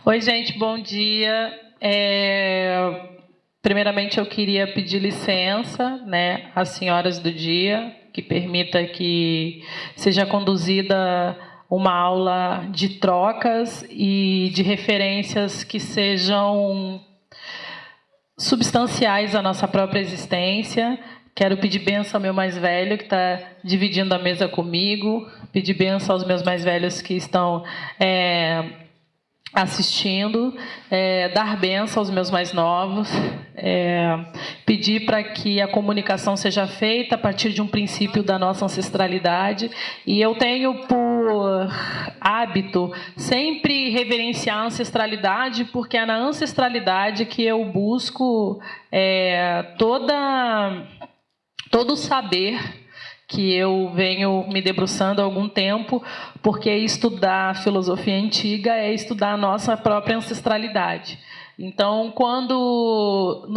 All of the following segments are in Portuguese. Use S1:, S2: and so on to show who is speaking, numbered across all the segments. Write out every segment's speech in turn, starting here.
S1: Oi, gente, bom dia. Primeiramente, eu queria pedir licença, né, às senhoras do dia, que permita que seja conduzida uma aula de trocas e de referências que sejam substanciais à nossa própria existência. Quero pedir bênção ao meu mais velho, que está dividindo a mesa comigo, pedir bênção aos meus mais velhos que estão assistindo, dar bênção aos meus mais novos, pedir para que a comunicação seja feita a partir de um princípio da nossa ancestralidade. E eu tenho por hábito sempre reverenciar a ancestralidade, porque é na ancestralidade que eu busco todo o saber que eu venho me debruçando há algum tempo, porque estudar filosofia antiga é estudar a nossa própria ancestralidade. Então, quando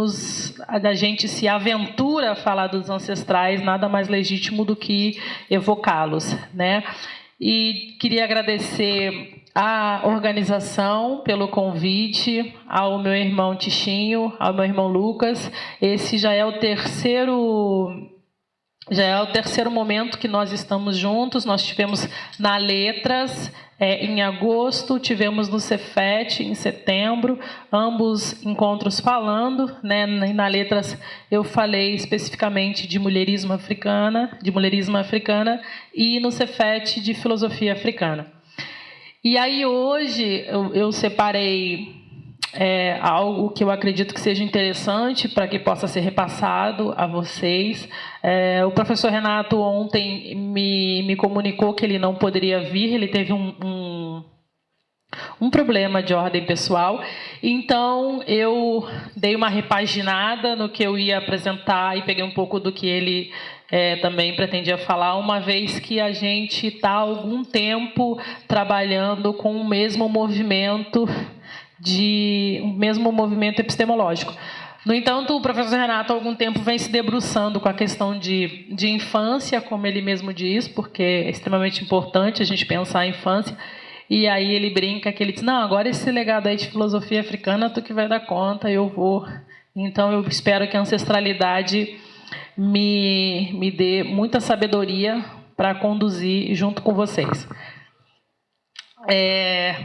S1: a gente se aventura a falar dos ancestrais, nada mais legítimo do que evocá-los, né? E queria agradecer à organização pelo convite, ao meu irmão Tichinho, ao meu irmão Lucas. Esse já é o terceiro momento que nós estamos juntos. Nós tivemos na Letras em agosto, tivemos no Cefet em setembro, ambos encontros falando, né? Na Letras eu falei especificamente de mulherismo africana, e no Cefet de filosofia africana. E aí hoje eu separei algo que eu acredito que seja interessante para que possa ser repassado a vocês. O professor Renato ontem me comunicou que ele não poderia vir, ele teve um problema de ordem pessoal, então eu dei uma repaginada no que eu ia apresentar e peguei um pouco do que ele também pretendia falar, uma vez que a gente está há algum tempo trabalhando com o mesmo movimento epistemológico. No entanto, o professor Renato, há algum tempo, vem se debruçando com a questão de infância, como ele mesmo diz, porque é extremamente importante a gente pensar a infância. E aí ele brinca que ele diz, não, agora esse legado aí de filosofia africana, tu que vai dar conta, eu vou. Então, eu espero que a ancestralidade me dê muita sabedoria para conduzir junto com vocês.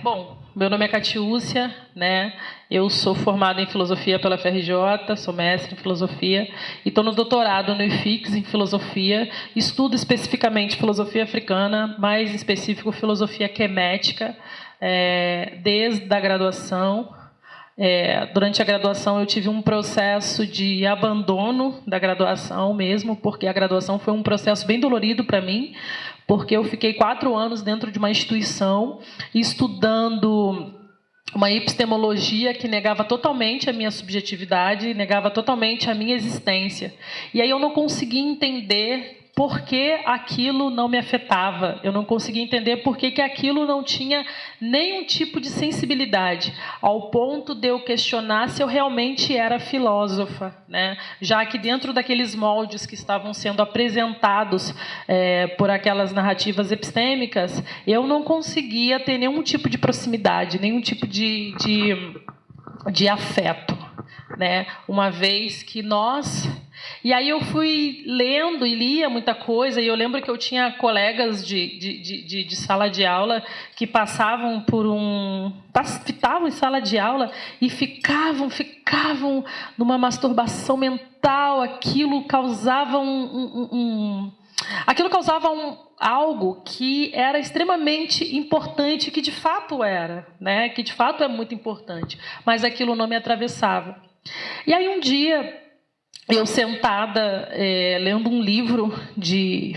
S1: Bom, meu nome é Catiúcia, né? Eu sou formada em filosofia pela FRJ, sou mestre em filosofia e estou no doutorado no IFIX em filosofia. Estudo especificamente filosofia africana, mais em específico filosofia quemética, desde a graduação. Durante a graduação eu tive um processo de abandono da graduação mesmo, porque a graduação foi um processo bem dolorido para mim, porque eu fiquei 4 anos dentro de uma instituição estudando uma epistemologia que negava totalmente a minha subjetividade, negava totalmente a minha existência. E aí eu não conseguia entender por que aquilo não me afetava. Eu não conseguia entender por que aquilo não tinha nenhum tipo de sensibilidade, ao ponto de eu questionar se eu realmente era filósofa, né? Já que dentro daqueles moldes que estavam sendo apresentados por aquelas narrativas epistêmicas, eu não conseguia ter nenhum tipo de proximidade, nenhum tipo de afeto, né? Uma vez que nós... E aí eu fui lendo e lia muita coisa, e eu lembro que eu tinha colegas de sala de aula que passavam em sala de aula e ficavam numa masturbação mental. Aquilo causava algo que era extremamente importante, que de fato era, né? Que de fato é muito importante, mas aquilo não me atravessava. E aí um dia, eu sentada lendo um livro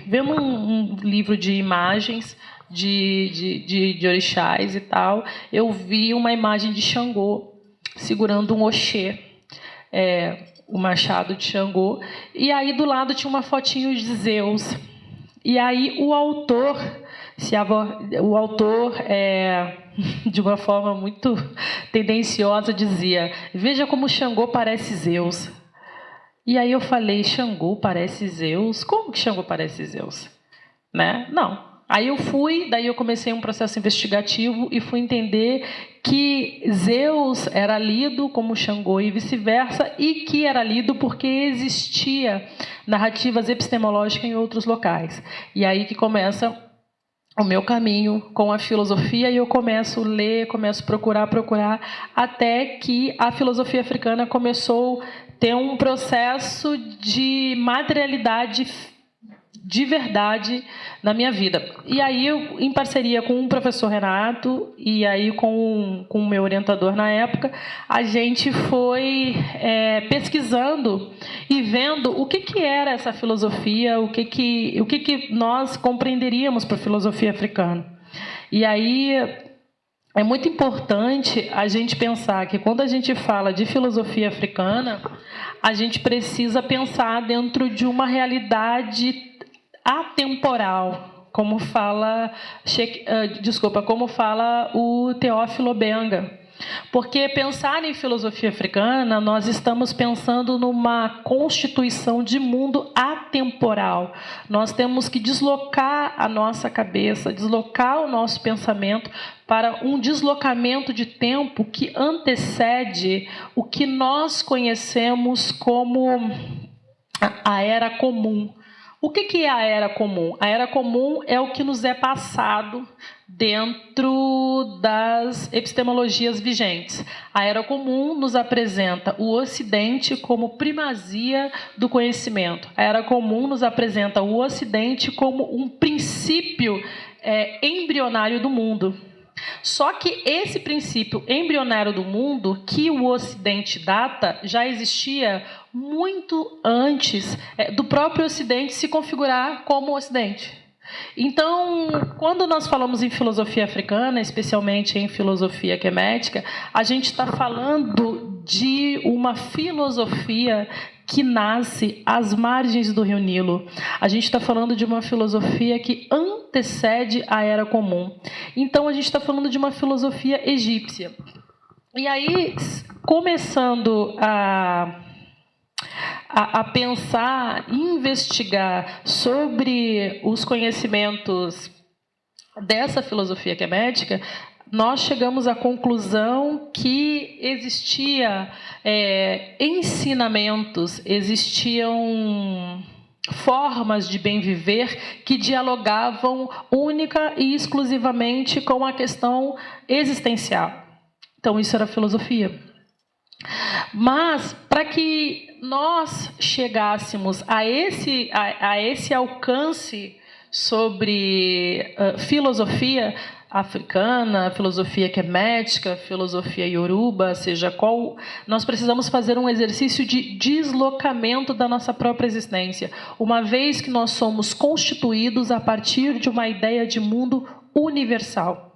S1: vendo um livro de imagens de orixás e tal, eu vi uma imagem de Xangô segurando um oxê, o machado de Xangô, e aí do lado tinha uma fotinho de Zeus. E aí o autor, de uma forma muito tendenciosa, dizia: veja como Xangô parece Zeus. E aí eu falei, Xangô parece Zeus? Como que Xangô parece Zeus? Né? Não. Aí daí eu comecei um processo investigativo e fui entender que Zeus era lido como Xangô e vice-versa, e que era lido porque existia narrativas epistemológicas em outros locais. E aí que começa o meu caminho com a filosofia, e eu começo a ler, começo a procurar, até que a filosofia africana começou a ter um processo de materialidade de verdade na minha vida. E aí, eu, em parceria com o professor Renato e aí com o meu orientador na época, a gente foi pesquisando e vendo o que era essa filosofia, o que nós compreenderíamos por filosofia africana. E aí é muito importante a gente pensar que quando a gente fala de filosofia africana, a gente precisa pensar dentro de uma realidade atemporal, como fala o Teófilo Obenga. Porque pensar em filosofia africana, nós estamos pensando numa constituição de mundo atemporal. Nós temos que deslocar a nossa cabeça, deslocar o nosso pensamento para um deslocamento de tempo que antecede o que nós conhecemos como a Era Comum. O que é a Era Comum? A Era Comum é o que nos é passado dentro das epistemologias vigentes. A Era Comum nos apresenta o Ocidente como primazia do conhecimento. A Era Comum nos apresenta o Ocidente como um princípio embrionário do mundo. Só que esse princípio embrionário do mundo, que o Ocidente data, já existia muito antes do próprio Ocidente se configurar como Ocidente. Então, quando nós falamos em filosofia africana, especialmente em filosofia quemética, a gente está falando de uma filosofia que nasce às margens do Rio Nilo. A gente está falando de uma filosofia que antecede a Era Comum. Então, a gente está falando de uma filosofia egípcia. E aí, começando a pensar e investigar sobre os conhecimentos dessa filosofia quemética, nós chegamos à conclusão que existia ensinamentos, existiam formas de bem viver que dialogavam única e exclusivamente com a questão existencial. Então, isso era filosofia. Mas, para que nós chegássemos a esse alcance sobre filosofia africana, filosofia quemética, filosofia ioruba, seja qual, nós precisamos fazer um exercício de deslocamento da nossa própria existência, uma vez que nós somos constituídos a partir de uma ideia de mundo universal.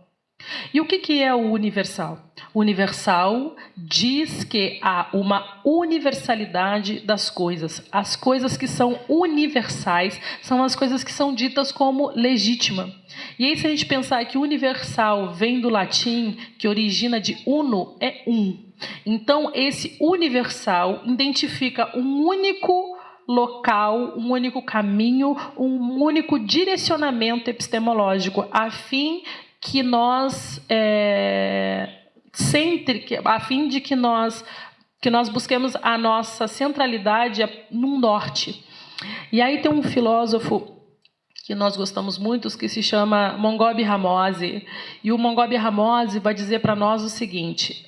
S1: E o que é o universal? O universal diz que há uma universalidade das coisas. As coisas que são universais são as coisas que são ditas como legítima. E aí, se a gente pensar que universal vem do latim, que origina de uno, é um. Então, esse universal identifica um único local, um único caminho, um único direcionamento epistemológico, a fim que nós busquemos a nossa centralidade num norte. E aí tem um filósofo que nós gostamos muito, que se chama Mongobi Ramose, e o Mongobi Ramose vai dizer para nós o seguinte: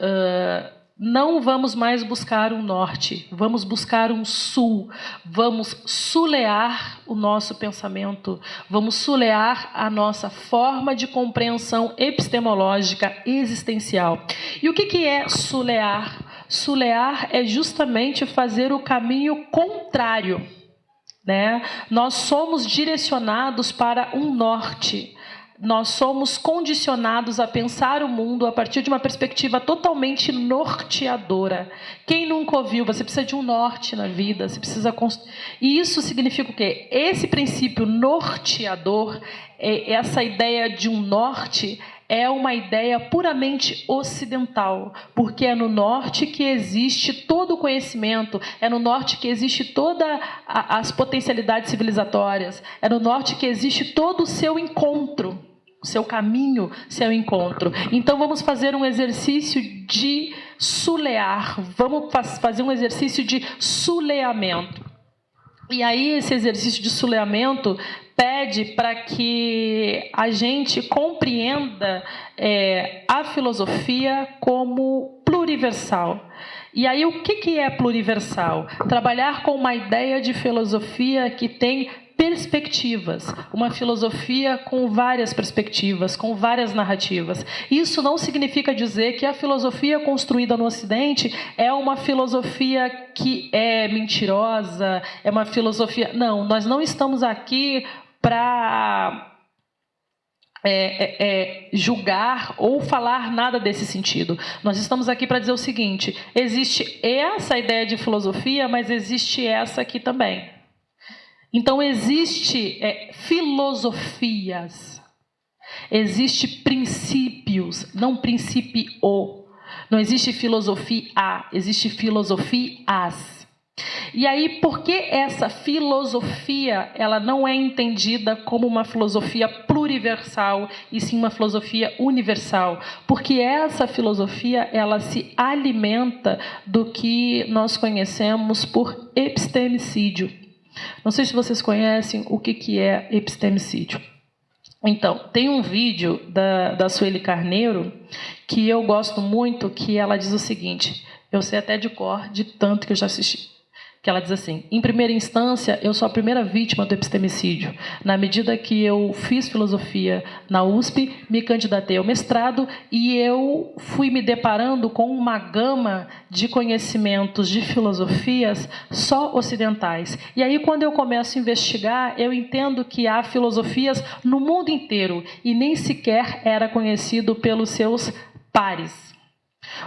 S1: não vamos mais buscar um norte, vamos buscar um sul, vamos sulear o nosso pensamento, vamos sulear a nossa forma de compreensão epistemológica existencial. E o que é sulear? Sulear é justamente fazer o caminho contrário, né? Nós somos direcionados para um norte. Nós somos condicionados a pensar o mundo a partir de uma perspectiva totalmente norteadora. Quem nunca ouviu? Você precisa de um norte na vida. Você precisa E isso significa o quê? Esse princípio norteador, essa ideia de um norte, é uma ideia puramente ocidental, porque é no norte que existe todo o conhecimento, é no norte que existe todas as potencialidades civilizatórias, é no norte que existe todo o seu encontro. seu caminho, seu encontro. Então vamos fazer um exercício de sulear, vamos fazer um exercício de suleamento. E aí esse exercício de suleamento pede para que a gente compreenda a filosofia como pluriversal. E aí o que é pluriversal? Trabalhar com uma ideia de filosofia que tem perspectivas, uma filosofia com várias perspectivas, com várias narrativas. Isso não significa dizer que a filosofia construída no Ocidente é uma filosofia que é mentirosa, é uma filosofia... Não, nós não estamos aqui para julgar ou falar nada desse sentido. Nós estamos aqui para dizer o seguinte: existe essa ideia de filosofia, mas existe essa aqui também. Então, existe filosofias, existe princípios, não princípio. Não existe filosofia, existe filosofias. E aí, por que essa filosofia ela não é entendida como uma filosofia pluriversal e sim uma filosofia universal? Porque essa filosofia ela se alimenta do que nós conhecemos por epistemicídio. Não sei se vocês conhecem o que é epistemicídio. Então, tem um vídeo da Sueli Carneiro que eu gosto muito, que ela diz o seguinte, eu sei até de cor, de tanto que eu já assisti, que ela diz assim: em primeira instância, eu sou a primeira vítima do epistemicídio. Na medida que eu fiz filosofia na USP, me candidatei ao mestrado e eu fui me deparando com uma gama de conhecimentos de filosofias só ocidentais. E aí, quando eu começo a investigar, eu entendo que há filosofias no mundo inteiro e nem sequer era conhecido pelos seus pares.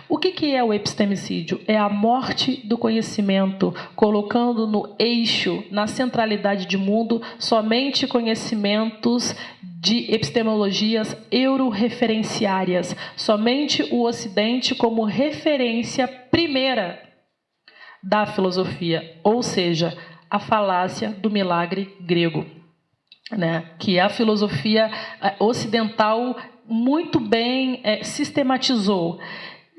S1: O que é o epistemicídio? É a morte do conhecimento, colocando no eixo, na centralidade de mundo, somente conhecimentos de epistemologias euroreferenciárias, somente o Ocidente como referência primeira da filosofia, ou seja, a falácia do milagre grego, né? Que a filosofia ocidental muito bem sistematizou.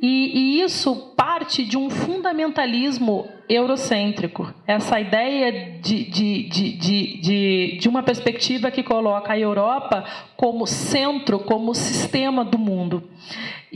S1: E isso parte de um fundamentalismo eurocêntrico. Essa ideia de uma perspectiva que coloca a Europa como centro, como sistema do mundo.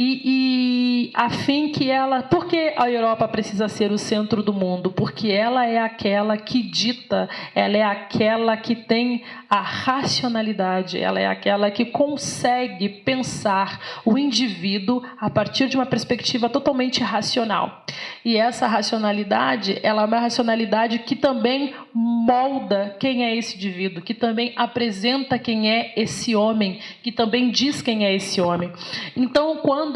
S1: E a fim que ela... Por que a Europa precisa ser o centro do mundo? Porque ela é aquela que dita, ela é aquela que tem a racionalidade, ela é aquela que consegue pensar o indivíduo a partir de uma perspectiva totalmente racional. E essa racionalidade, ela é uma racionalidade que também molda quem é esse indivíduo, que também apresenta quem é esse homem, que também diz quem é esse homem. Então, quando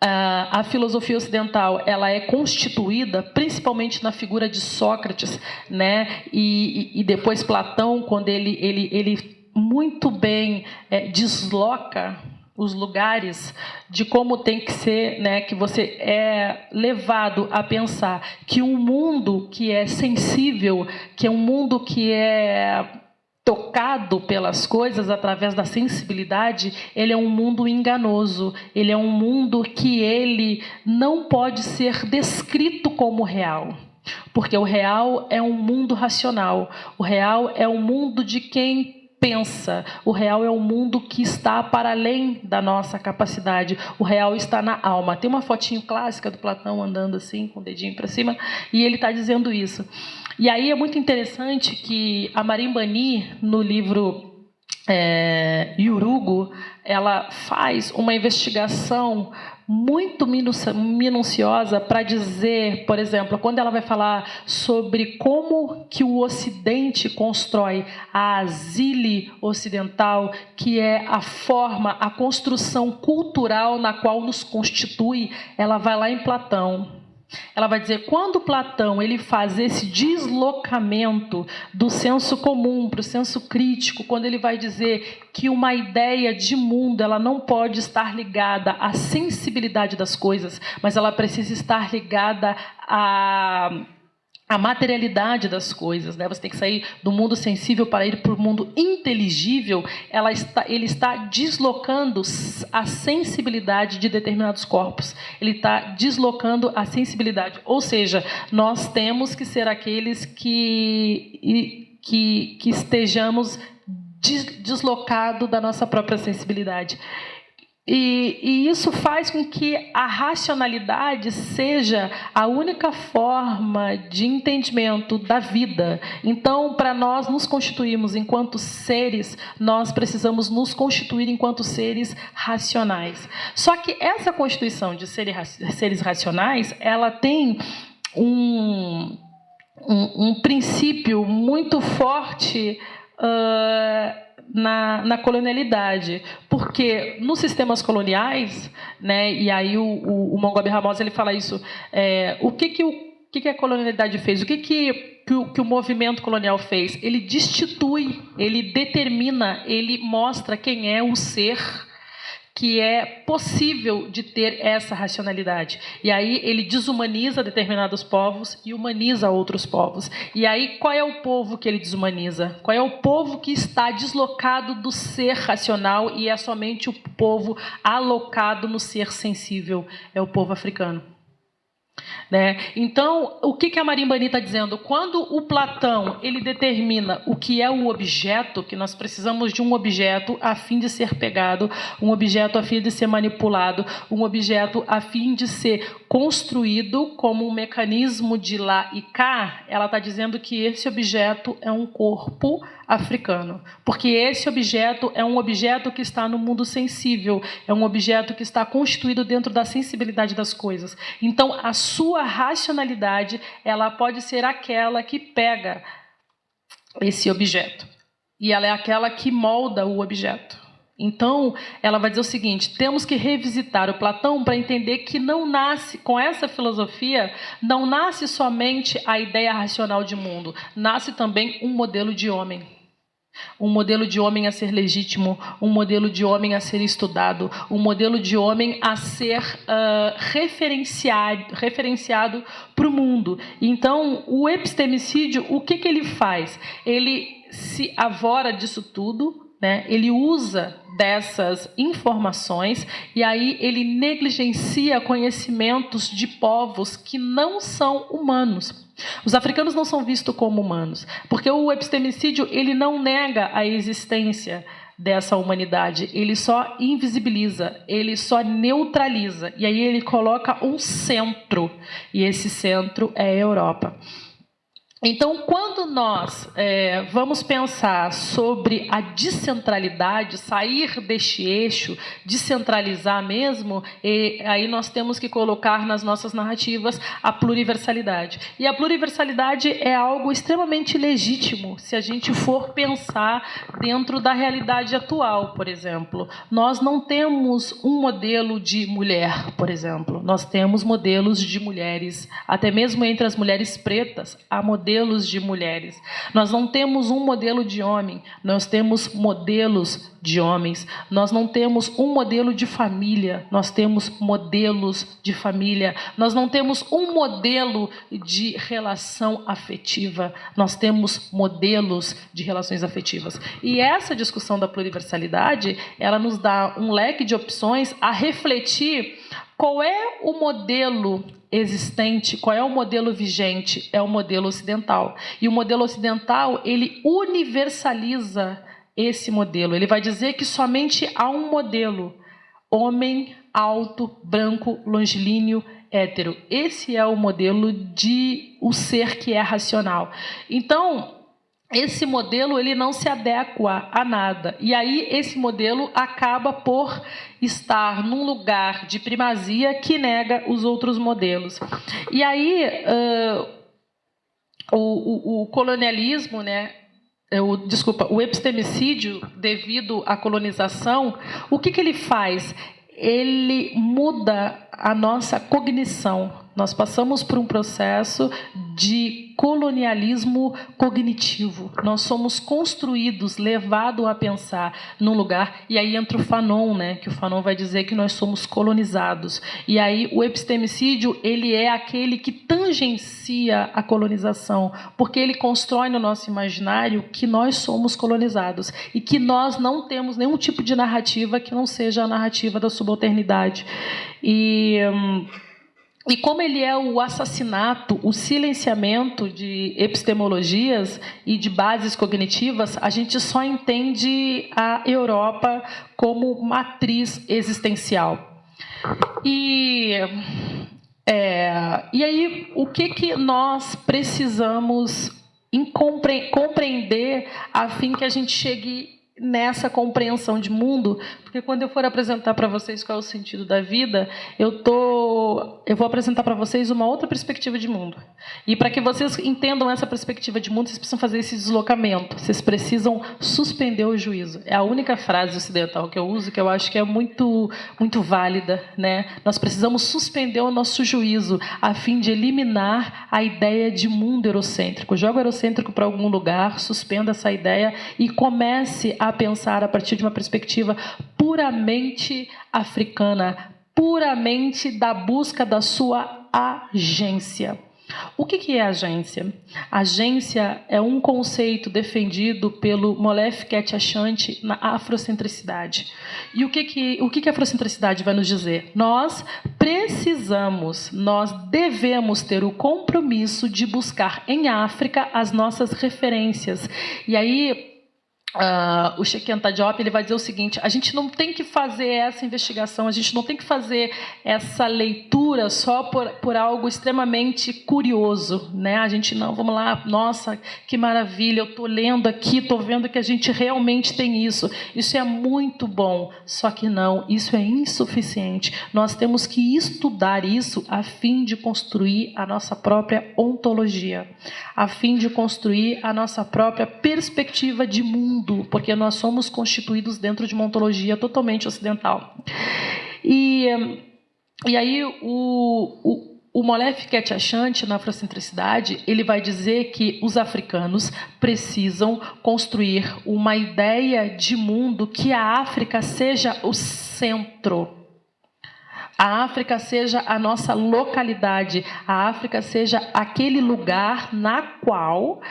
S1: a filosofia ocidental ela é constituída principalmente na figura de Sócrates, né? E depois Platão, quando ele muito bem desloca os lugares de como tem que ser, né, que você é levado a pensar que um mundo que é sensível, que é um mundo que é tocado pelas coisas através da sensibilidade, ele é um mundo enganoso, ele é um mundo que ele não pode ser descrito como real. Porque o real é um mundo racional, o real é um mundo de quem pensa, o real é um mundo que está para além da nossa capacidade, o real está na alma. Tem uma fotinho clássica do Platão andando assim, com o dedinho para cima, e ele está dizendo isso. E aí é muito interessante que a Marimbani, no livro Yurugu, ela faz uma investigação muito minuciosa para dizer, por exemplo, quando ela vai falar sobre como que o Ocidente constrói a asile ocidental, que é a forma, a construção cultural na qual nos constitui, ela vai lá em Platão. Ela vai dizer, quando Platão ele faz esse deslocamento do senso comum para o senso crítico, quando ele vai dizer que uma ideia de mundo ela não pode estar ligada à sensibilidade das coisas, mas ela precisa estar ligada a materialidade das coisas, né? Você tem que sair do mundo sensível para ir para o mundo inteligível. Ele está deslocando a sensibilidade de determinados corpos. Ele está deslocando a sensibilidade. Ou seja, nós temos que ser aqueles que estejamos deslocados da nossa própria sensibilidade. E isso faz com que a racionalidade seja a única forma de entendimento da vida. Então, para nós nos constituirmos enquanto seres, nós precisamos nos constituir enquanto seres racionais. Só que essa constituição de seres racionais, ela tem um princípio muito forte na colonialidade, porque nos sistemas coloniais, né, e aí o Mongobe Ramos ele fala isso, o que a colonialidade fez, o que o movimento colonial fez? Ele destitui, ele determina, ele mostra quem é o ser que é possível de ter essa racionalidade. E aí ele desumaniza determinados povos e humaniza outros povos. E aí qual é o povo que ele desumaniza? Qual é o povo que está deslocado do ser racional e é somente o povo alocado no ser sensível? É o povo africano. Né? Então, o que a Marimbani está dizendo? Quando o Platão ele determina o que é o objeto, que nós precisamos de um objeto a fim de ser pegado, um objeto a fim de ser manipulado, um objeto a fim de ser construído como um mecanismo de lá e cá, ela está dizendo que esse objeto é um corpo africano, porque esse objeto é um objeto que está no mundo sensível, é um objeto que está constituído dentro da sensibilidade das coisas. Então, a sua racionalidade, ela pode ser aquela que pega esse objeto, e ela é aquela que molda o objeto. Então, ela vai dizer o seguinte, temos que revisitar o Platão para entender que não nasce, com essa filosofia, não nasce somente a ideia racional de mundo, nasce também um modelo de homem. Um modelo de homem a ser legítimo, um modelo de homem a ser estudado, um modelo de homem a ser referenciado para o mundo. Então, o epistemicídio, o que ele faz? Ele se avora disso tudo, né? Ele usa dessas informações e aí ele negligencia conhecimentos de povos que não são humanos. Os africanos não são vistos como humanos, porque o epistemicídio ele não nega a existência dessa humanidade, ele só invisibiliza, ele só neutraliza, e aí ele coloca um centro, e esse centro é a Europa. Então, quando nós vamos pensar sobre a descentralidade, sair deste eixo, descentralizar mesmo, aí nós temos que colocar nas nossas narrativas a pluriversalidade. E a pluriversalidade é algo extremamente legítimo, se a gente for pensar dentro da realidade atual, por exemplo. Nós não temos um modelo de mulher, por exemplo. Nós temos modelos de mulheres, até mesmo entre as mulheres pretas, há modelos de mulheres. Nós não temos um modelo de homem, nós temos modelos de homens. Nós não temos um modelo de família, nós temos modelos de família. Nós não temos um modelo de relação afetiva, nós temos modelos de relações afetivas. E essa discussão da pluriversalidade, ela nos dá um leque de opções a refletir qual é o modelo existente, qual é o modelo vigente? É o modelo ocidental. E o modelo ocidental, ele universaliza esse modelo. Ele vai dizer que somente há um modelo: homem, alto, branco, longilíneo, hétero. Esse é o modelo de o ser que é racional. Então, esse modelo ele não se adequa a nada. E aí esse modelo acaba por estar num lugar de primazia que nega os outros modelos. E aí o colonialismo, né? O epistemicídio devido à colonização, o que ele faz? Ele muda a nossa cognição. Nós passamos por um processo de colonialismo cognitivo. Nós somos construídos, levados a pensar num lugar, e aí entra o Fanon, né, que o Fanon vai dizer que nós somos colonizados. E aí o epistemicídio, ele é aquele que tangencia a colonização, porque ele constrói no nosso imaginário que nós somos colonizados e que nós não temos nenhum tipo de narrativa que não seja a narrativa da subalternidade. E como ele é o assassinato, o silenciamento de epistemologias e de bases cognitivas, a gente só entende a Europa como matriz existencial. E aí, o que nós precisamos compreender a fim que a gente chegue nessa compreensão de mundo? Porque quando eu for apresentar para vocês qual é o sentido da vida, eu vou apresentar para vocês uma outra perspectiva de mundo. E para que vocês entendam essa perspectiva de mundo, vocês precisam fazer esse deslocamento. Vocês precisam suspender o juízo. É a única frase ocidental que eu uso, que eu acho que é muito, muito válida, né? Nós precisamos suspender o nosso juízo a fim de eliminar a ideia de mundo eurocêntrico. Joga o eurocêntrico para algum lugar, suspenda essa ideia e comece a pensar a partir de uma perspectiva puramente africana, puramente da busca da sua agência. O que é agência? Agência é um conceito defendido pelo Molefi Ketchachante na afrocentricidade. E o que a afrocentricidade vai nos dizer? Nós devemos ter o compromisso de buscar em África as nossas referências. E aí, o Cheikh Anta Diop, ele vai dizer o seguinte: a gente não tem que fazer essa investigação, a gente não tem que fazer essa leitura só por algo extremamente curioso, né? A gente não, vamos lá, nossa, que maravilha, eu estou lendo aqui, estou vendo que a gente realmente tem isso. Isso é muito bom, só que não, isso é insuficiente. Nós temos que estudar isso a fim de construir a nossa própria ontologia, a fim de construir a nossa própria perspectiva de mundo, porque nós somos constituídos dentro de uma ontologia totalmente ocidental. E aí o Molefi Ketchachante, na afrocentricidade, ele vai dizer que os africanos precisam construir uma ideia de mundo que a África seja o centro. A África seja a nossa localidade, a África seja aquele lugar na qual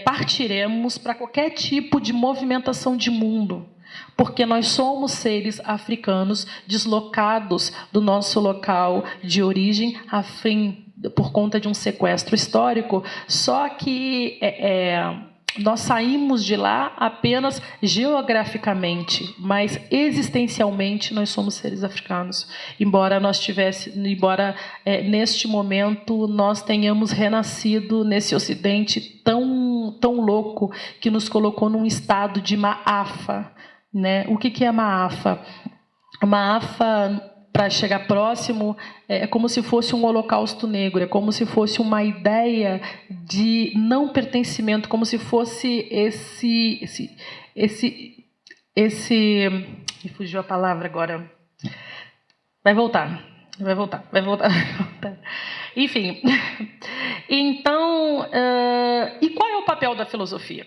S1: partiremos para qualquer tipo de movimentação de mundo, porque nós somos seres africanos deslocados do nosso local de origem por conta de um sequestro histórico, só que nós saímos de lá apenas geograficamente, mas existencialmente nós somos seres africanos. Embora neste momento nós tenhamos renascido nesse Ocidente tão louco que nos colocou num estado de maafa, né? O que é maafa? Maafa, para chegar próximo, é como se fosse um holocausto negro, é como se fosse uma ideia de não pertencimento, como se fosse me fugiu a palavra agora. Vai voltar. Enfim. Então, e qual é o papel da filosofia?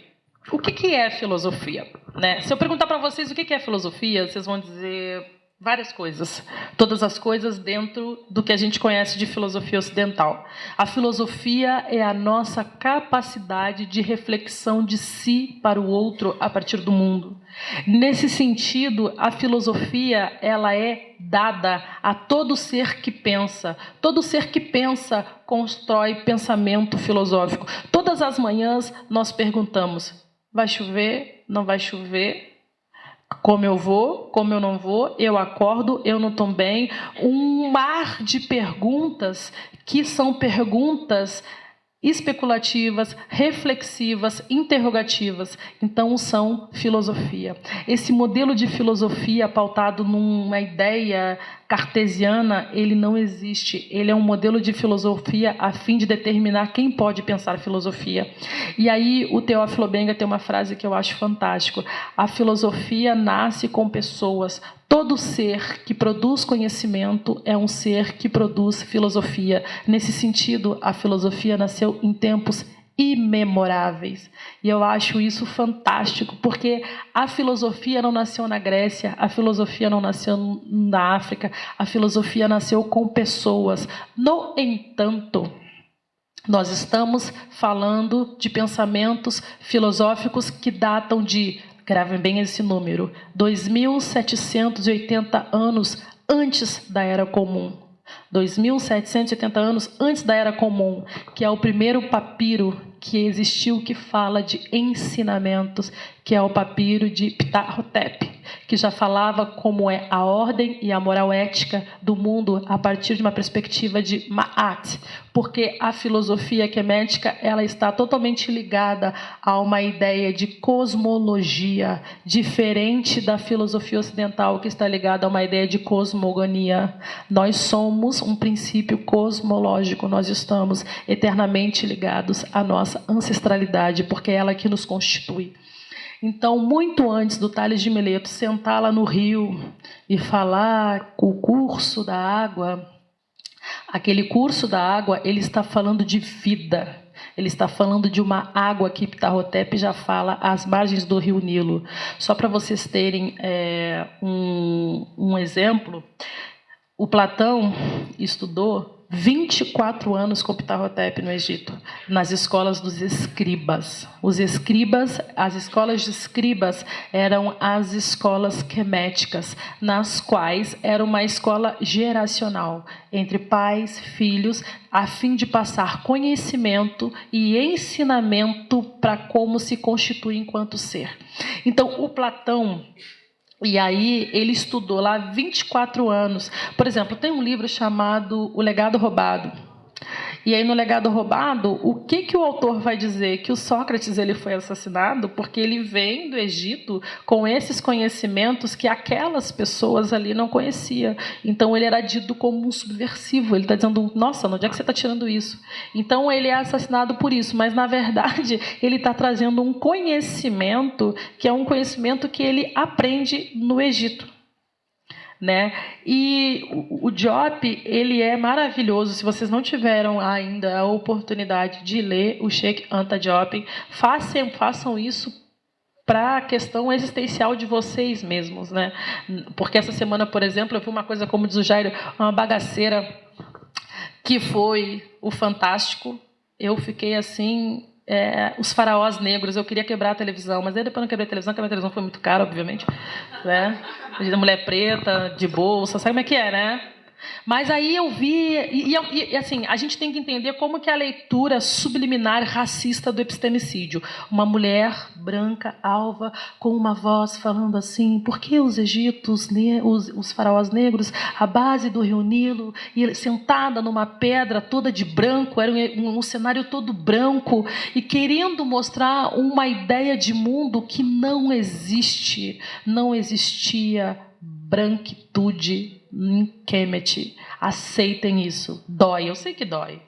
S1: O que é filosofia? Né? Se eu perguntar para vocês o que é filosofia, vocês vão dizer várias coisas. Todas as coisas dentro do que a gente conhece de filosofia ocidental. A filosofia é a nossa capacidade de reflexão de si para o outro a partir do mundo. Nesse sentido, a filosofia ela é dada a todo ser que pensa. Todo ser que pensa constrói pensamento filosófico. Todas as manhãs nós perguntamos: vai chover? Não vai chover? Como eu vou? Como eu não vou? Eu acordo? Eu não estou bem? Um mar de perguntas que são perguntas especulativas, reflexivas, interrogativas. Então, são filosofia. Esse modelo de filosofia pautado numa ideia cartesiana, ele não existe. Ele é um modelo de filosofia a fim de determinar quem pode pensar filosofia. E aí, o Teófilo Benga tem uma frase que eu acho fantástico. A filosofia nasce com pessoas. Todo ser que produz conhecimento é um ser que produz filosofia. Nesse sentido, a filosofia nasceu em tempos imemoráveis. E eu acho isso fantástico, porque a filosofia não nasceu na Grécia, a filosofia não nasceu na África, a filosofia nasceu com pessoas. No entanto, nós estamos falando de pensamentos filosóficos que datam de, gravem bem esse número, 2.780 anos antes da Era Comum. 2.780 anos antes da Era Comum, que é o primeiro papiro que existiu que fala de ensinamentos, que é o papiro de Ptah Hotep, que já falava como é a ordem e a moral ética do mundo a partir de uma perspectiva de Ma'at, porque a filosofia quemética ela está totalmente ligada a uma ideia de cosmologia, diferente da filosofia ocidental, que está ligada a uma ideia de cosmogonia. Nós somos um princípio cosmológico, nós estamos eternamente ligados à nossa ancestralidade, porque é ela que nos constitui. Então, muito antes do Tales de Mileto sentar lá no rio e falar o curso da água, aquele curso da água, ele está falando de vida. Ele está falando de uma água que Ptah Hotep já fala às margens do rio Nilo. Só para vocês terem um exemplo, o Platão estudou 24 anos com Ptah Hotep no Egito, nas escolas dos escribas. Os escribas, as escolas de escribas eram as escolas queméticas, nas quais era uma escola geracional, entre pais, filhos, a fim de passar conhecimento e ensinamento para como se constitui enquanto ser. Então, o Platão... E aí ele estudou lá 24 anos. Por exemplo, tem um livro chamado O Legado Roubado. E aí no Legado Roubado, o que o autor vai dizer? Que o Sócrates ele foi assassinado porque ele vem do Egito com esses conhecimentos que aquelas pessoas ali não conheciam. Então ele era dito como um subversivo. Ele está dizendo, nossa, onde é que você está tirando isso? Então ele é assassinado por isso. Mas na verdade ele está trazendo um conhecimento que é um conhecimento que ele aprende no Egito. Né? E o Diop, ele é maravilhoso. Se vocês não tiveram ainda a oportunidade de ler o Cheikh Anta Diop, façam isso para a questão existencial de vocês mesmos, né? Porque essa semana, por exemplo, eu vi uma coisa, como diz o Jairo, uma bagaceira que foi o Fantástico. Eu fiquei assim... os faraós negros, eu queria quebrar a televisão, mas aí depois não quebrei a televisão foi muito caro, obviamente, né? A mulher preta, de bolsa, sabe como é que é, né? Mas aí eu vi, e assim, a gente tem que entender como que é a leitura subliminar racista do epistemicídio. Uma mulher branca, alva, com uma voz falando assim, por que os egípcios, os faraós negros, à base do rio Nilo, e sentada numa pedra toda de branco, era um cenário todo branco, e querendo mostrar uma ideia de mundo que não existe, não existia branquitude em Kemet. Aceitem isso. Dói, eu sei que dói.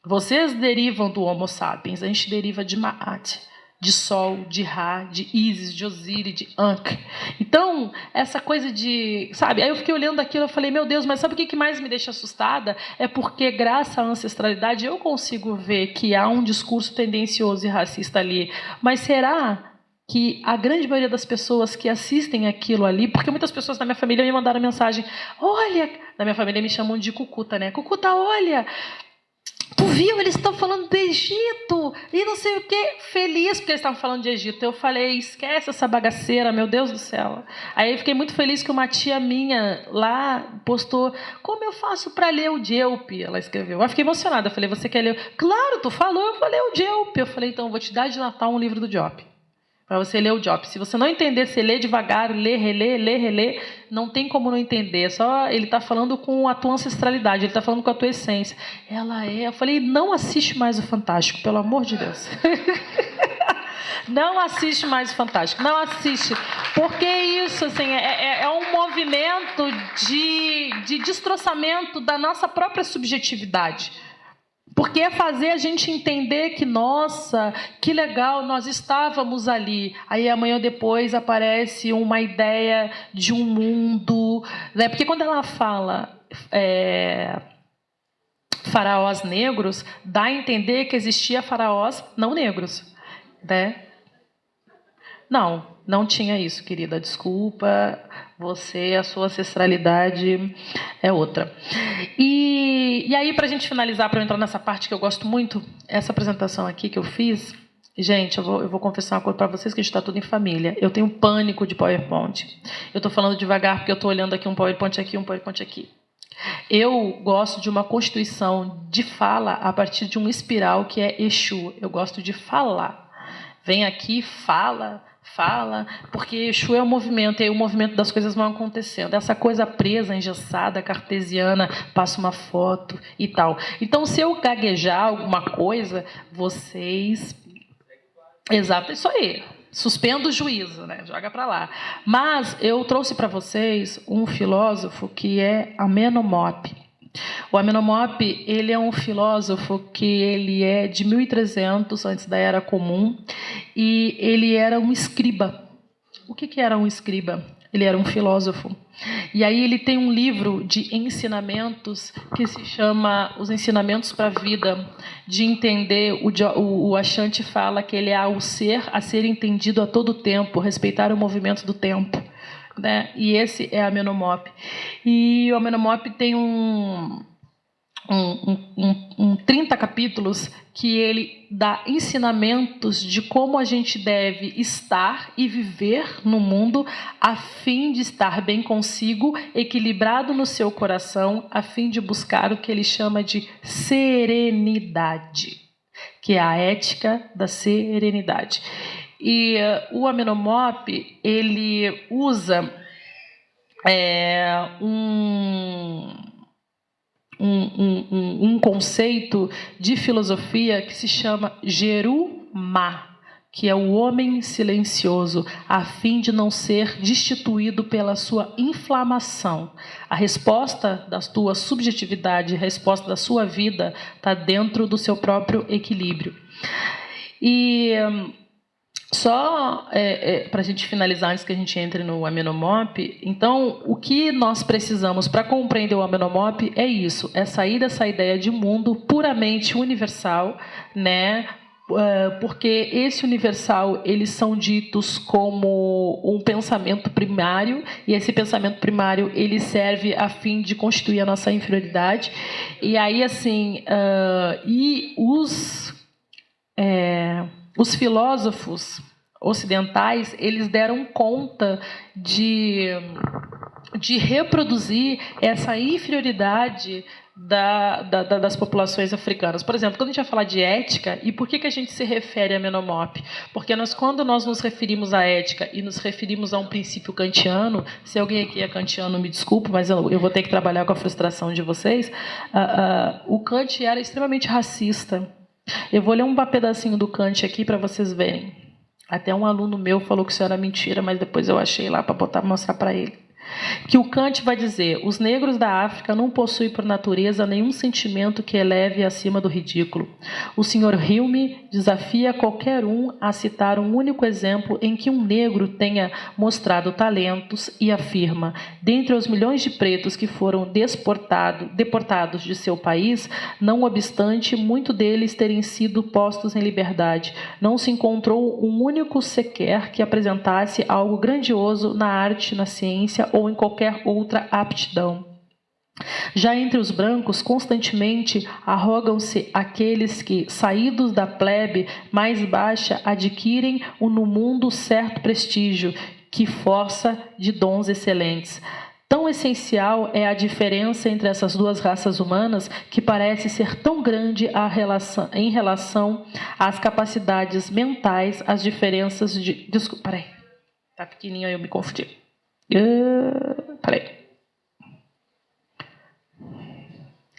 S1: Vocês derivam do Homo sapiens, a gente deriva de Ma'at, de Sol, de Ra, de Isis, de Osíris, de Ankh. Então, essa coisa de... Sabe, aí eu fiquei olhando aquilo e falei, meu Deus, mas sabe o que mais me deixa assustada? É porque, graças à ancestralidade, eu consigo ver que há um discurso tendencioso e racista ali. Mas será que a grande maioria das pessoas que assistem aquilo ali, porque muitas pessoas da minha família me mandaram mensagem, olha, da minha família me chamam de Cucuta, né? Cucuta, olha, tu viu, eles estão falando do Egito, e não sei o quê, feliz porque eles estavam falando de Egito. Eu falei, esquece essa bagaceira, meu Deus do céu. Aí eu fiquei muito feliz que uma tia minha lá postou, como eu faço para ler o Diop? Ela escreveu. Eu fiquei emocionada, eu falei, você quer ler? Claro, tu falou, eu falei o Diop. Eu falei, então, eu vou te dar de Natal um livro do Diop. Para você ler o Diop. Se você não entender, você lê devagar, lê, relê, não tem como não entender. Só ele está falando com a tua ancestralidade, ele está falando com a tua essência. Ela é... Eu falei, não assiste mais o Fantástico, pelo amor de Deus. Não assiste mais o Fantástico, não assiste. Porque isso assim, é um movimento de destroçamento da nossa própria subjetividade. Porque é fazer a gente entender que, nossa, que legal, nós estávamos ali. Aí amanhã ou depois aparece uma ideia de um mundo, né? Porque quando ela fala faraós negros, dá a entender que existia faraós não negros, né? Não tinha isso, querida. Desculpa, a sua ancestralidade é outra. E aí, para a gente finalizar, para eu entrar nessa parte que eu gosto muito, essa apresentação aqui que eu fiz, gente, eu vou confessar uma coisa para vocês, que a gente está tudo em família. Eu tenho pânico de PowerPoint. Eu estou falando devagar porque eu estou olhando aqui um PowerPoint aqui, um PowerPoint aqui. Eu gosto de uma constituição de fala a partir de um espiral que é Exu. Eu gosto de falar. Vem aqui, fala, porque Exu é o movimento, e aí o movimento das coisas vão acontecendo. Essa coisa presa, engessada, cartesiana, passa uma foto e tal. Então, se eu gaguejar alguma coisa, vocês... Exato, isso aí. Suspenda o juízo, né? Joga para lá. Mas eu trouxe para vocês um filósofo que é Amenhotep. O Amenhotep, ele é um filósofo que ele é de 1300 antes da Era Comum, e ele era um escriba. O que era um escriba? Ele era um filósofo. E aí ele tem um livro de ensinamentos que se chama Os Ensinamentos para a Vida, de entender, o Ashanti fala que ele é o ser a ser entendido a todo tempo, respeitar o movimento do tempo. Né? E esse é Amenhotep. E o Amenhotep tem 30 capítulos que ele dá ensinamentos de como a gente deve estar e viver no mundo a fim de estar bem consigo, equilibrado no seu coração, a fim de buscar o que ele chama de serenidade, que é a ética da serenidade. E o Amenhotep, ele usa um conceito de filosofia que se chama Gerumá, que é o homem silencioso, a fim de não ser destituído pela sua inflamação. A resposta da tua subjetividade, a resposta da sua vida está dentro do seu próprio equilíbrio. E só para a gente finalizar, antes que a gente entre no Amenhotep, então, o que nós precisamos para compreender o Amenhotep é isso, é sair dessa ideia de mundo puramente universal, né? Porque esse universal, eles são ditos como um pensamento primário, e esse pensamento primário, ele serve a fim de constituir a nossa inferioridade. E aí, assim, os filósofos ocidentais, eles deram conta de reproduzir essa inferioridade das populações africanas. Por exemplo, quando a gente vai falar de ética, e por que a gente se refere a Amenhotep? Porque quando nós nos referimos à ética e nos referimos a um princípio kantiano, se alguém aqui é kantiano, me desculpe, mas eu vou ter que trabalhar com a frustração de vocês, o Kant era extremamente racista. Eu vou ler um pedacinho do Kant aqui para vocês verem. Até um aluno meu falou que isso era mentira, mas depois eu achei lá para mostrar para ele. Que o Kant vai dizer: os negros da África não possuem por natureza nenhum sentimento que eleve acima do ridículo. O Sr. Hume desafia qualquer um a citar um único exemplo em que um negro tenha mostrado talentos e afirma: dentre os milhões de pretos que foram deportados de seu país, não obstante muitos deles terem sido postos em liberdade, não se encontrou um único sequer que apresentasse algo grandioso na arte, na ciência ou em qualquer outra aptidão. Já entre os brancos, constantemente arrogam-se aqueles que, saídos da plebe mais baixa, adquirem no mundo certo prestígio, que força de dons excelentes. Tão essencial é a diferença entre essas duas raças humanas que parece ser tão grande em relação às capacidades mentais, as diferenças de... Desculpa, peraí. Tá pequenininho aí, eu me confundi. Peraí.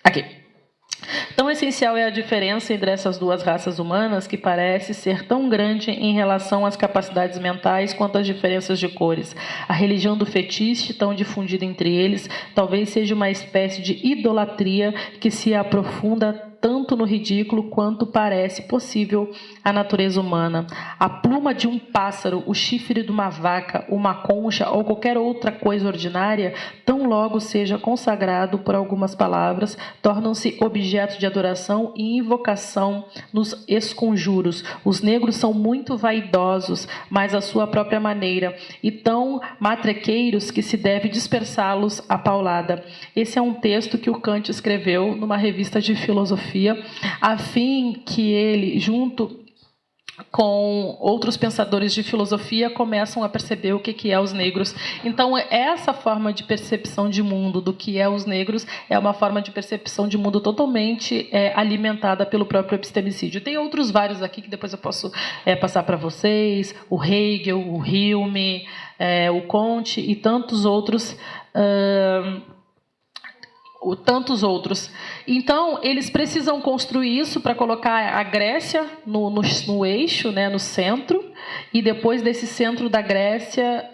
S1: Aqui. Tão essencial é a diferença entre essas duas raças humanas que parece ser tão grande em relação às capacidades mentais quanto às diferenças de cores. A religião do fetiche, tão difundida entre eles, talvez seja uma espécie de idolatria que se aprofunda tanto tanto no ridículo quanto parece possível à natureza humana. A pluma de um pássaro, o chifre de uma vaca, uma concha ou qualquer outra coisa ordinária, tão logo seja consagrado por algumas palavras, tornam-se objeto de adoração e invocação nos esconjuros. Os negros são muito vaidosos, mas à sua própria maneira, e tão matrequeiros que se deve dispersá-los à paulada. Esse é um texto que o Kant escreveu numa revista de filosofia, a fim que ele, junto com outros pensadores de filosofia, começam a perceber o que é os negros. Então, essa forma de percepção de mundo do que é os negros é uma forma de percepção de mundo totalmente alimentada pelo próprio epistemicídio. Tem outros vários aqui que depois eu posso passar para vocês, o Hegel, o Hume, o Comte e tantos outros. Então, eles precisam construir isso para colocar a Grécia no eixo, né, no centro, e depois desse centro da Grécia,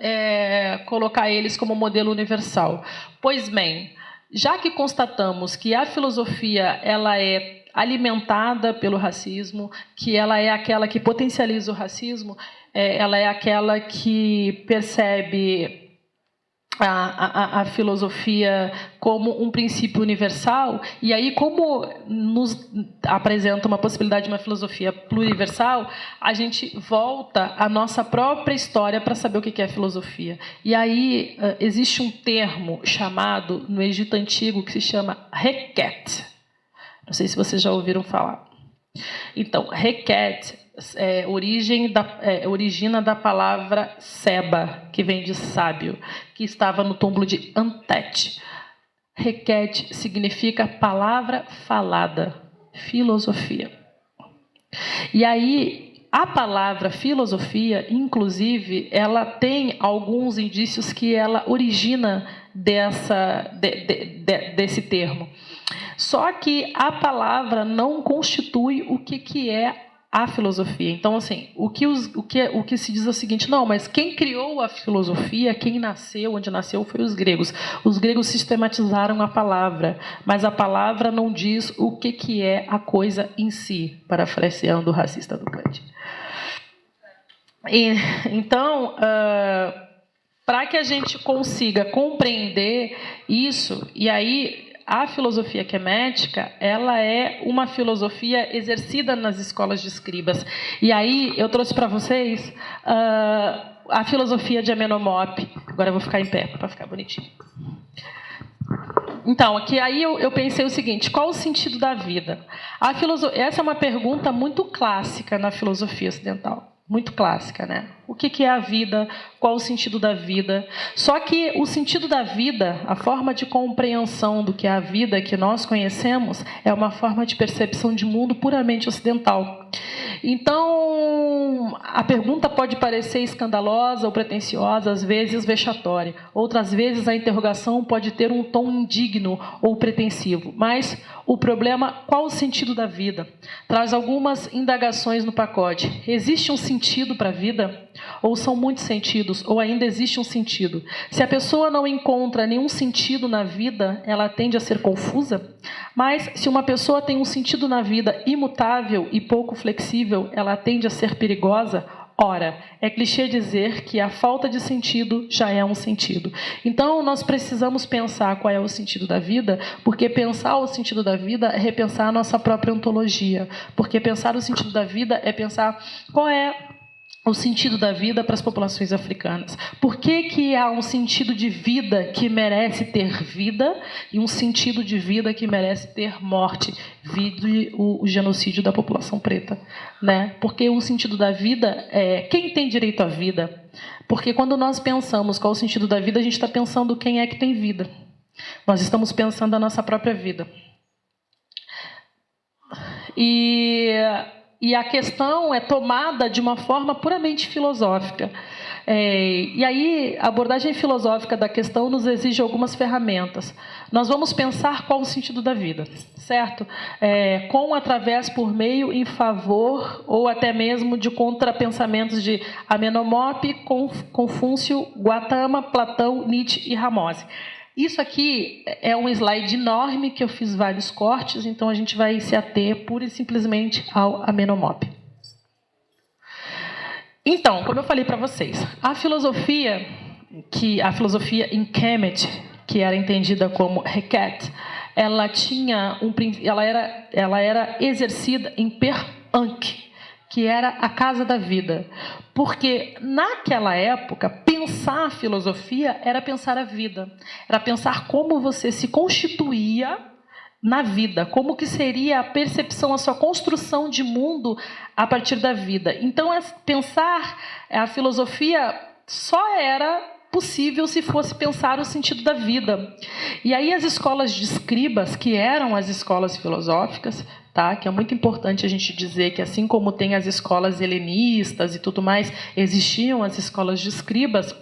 S1: colocar eles como modelo universal. Pois bem, já que constatamos que a filosofia ela é alimentada pelo racismo, que ela é aquela que potencializa o racismo, ela é aquela que percebe a filosofia como um princípio universal, e aí, como nos apresenta uma possibilidade de uma filosofia pluriversal, a gente volta à nossa própria história para saber o que é filosofia. E aí existe um termo chamado, no Egito Antigo, que se chama Requete. Não sei se vocês já ouviram falar. Então, Requete origina da palavra Seba, que vem de sábio, que estava no túmulo de Antete. Requete significa palavra falada, filosofia. E aí, a palavra filosofia, inclusive, ela tem alguns indícios que ela origina desse termo. Só que a palavra não constitui o que é a filosofia. Então, assim, o que se diz é o seguinte: não, mas quem criou a filosofia, quem nasceu, onde nasceu, foi os gregos. Os gregos sistematizaram a palavra, mas a palavra não diz o que é a coisa em si, parafraseando o racista do Kant. Então, para que a gente consiga compreender isso, e aí a filosofia quemética, ela é uma filosofia exercida nas escolas de escribas. E aí eu trouxe para vocês a filosofia de Amenhotep. Agora eu vou ficar em pé para ficar bonitinho. Então, aqui aí eu pensei o seguinte: qual o sentido da vida? Essa é uma pergunta muito clássica na filosofia ocidental. Muito clássica, né? O que é a vida? Qual o sentido da vida? Só que o sentido da vida, a forma de compreensão do que é a vida que nós conhecemos, é uma forma de percepção de mundo puramente ocidental. Então, a pergunta pode parecer escandalosa ou pretensiosa, às vezes vexatória. Outras vezes a interrogação pode ter um tom indigno ou pretensivo. Mas o problema, qual o sentido da vida? Traz algumas indagações no pacote. Existe um sentido para a vida? Ou são muitos sentidos? Ou ainda existe um sentido? Se a pessoa não encontra nenhum sentido na vida, ela tende a ser confusa? Mas se uma pessoa tem um sentido na vida imutável e pouco flexível, ela tende a ser perigosa? Ora, é clichê dizer que a falta de sentido já é um sentido. Então, nós precisamos pensar qual é o sentido da vida, porque pensar o sentido da vida é repensar a nossa própria ontologia. Porque pensar o sentido da vida é pensar qual é o sentido da vida para as populações africanas. Por que há um sentido de vida que merece ter vida e um sentido de vida que merece ter morte, vide o genocídio da população preta, né? Porque o sentido da vida é quem tem direito à vida. Porque quando nós pensamos qual é o sentido da vida, a gente está pensando quem é que tem vida. Nós estamos pensando a nossa própria vida. E a questão é tomada de uma forma puramente filosófica. E aí, a abordagem filosófica da questão nos exige algumas ferramentas. Nós vamos pensar qual o sentido da vida, certo? Através, por meio, em favor, ou até mesmo de contrapensamentos de Amenhotep, Confúcio, Gautama, Platão, Nietzsche e Ramose. Isso aqui é um slide enorme que eu fiz vários cortes, então a gente vai se ater pura e simplesmente ao Amenhotep. Então, como eu falei para vocês, a filosofia em Kemet, que era entendida como Heket, ela era exercida em Per-Ankh, que era a casa da vida. Porque, naquela época, pensar a filosofia era pensar a vida. Era pensar como você se constituía na vida, como que seria a percepção, a sua construção de mundo a partir da vida. Então, pensar a filosofia só era possível se fosse pensar o sentido da vida. E aí as escolas de escribas, que eram as escolas filosóficas, tá? Que é muito importante a gente dizer que, assim como tem as escolas helenistas e tudo mais, existiam as escolas de escribas.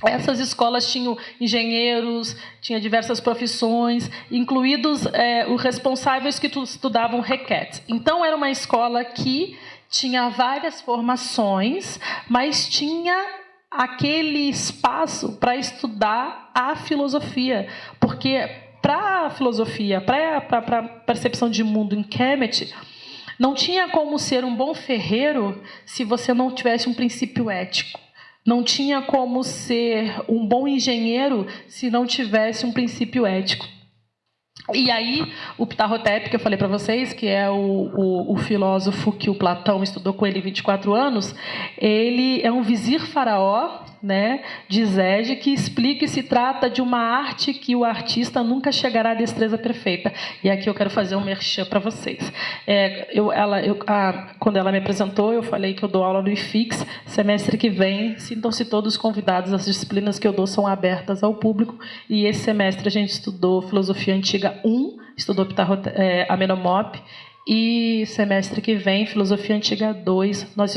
S1: Essas escolas tinham engenheiros, tinha diversas profissões, incluídos os responsáveis que estudavam Heket. Então, era uma escola que tinha várias formações, mas tinha aquele espaço para estudar a filosofia, porque para a filosofia, para a percepção de mundo em Kemet, não tinha como ser um bom ferreiro se você não tivesse um princípio ético. Não tinha como ser um bom engenheiro se não tivesse um princípio ético. E aí, o Ptah-hotep, que eu falei para vocês, que é o filósofo que o Platão estudou com ele 24 anos, ele é um vizir faraó, né, de Zege, que explica que se trata de uma arte que o artista nunca chegará à destreza perfeita. E aqui eu quero fazer um merchan para vocês. Quando ela me apresentou, eu falei que eu dou aula no IFIX. Semestre que vem, sintam-se todos convidados. As disciplinas que eu dou são abertas ao público. E esse semestre a gente estudou Filosofia Antiga 1, estudou Amenhotep. E semestre que vem, Filosofia Antiga 2, nós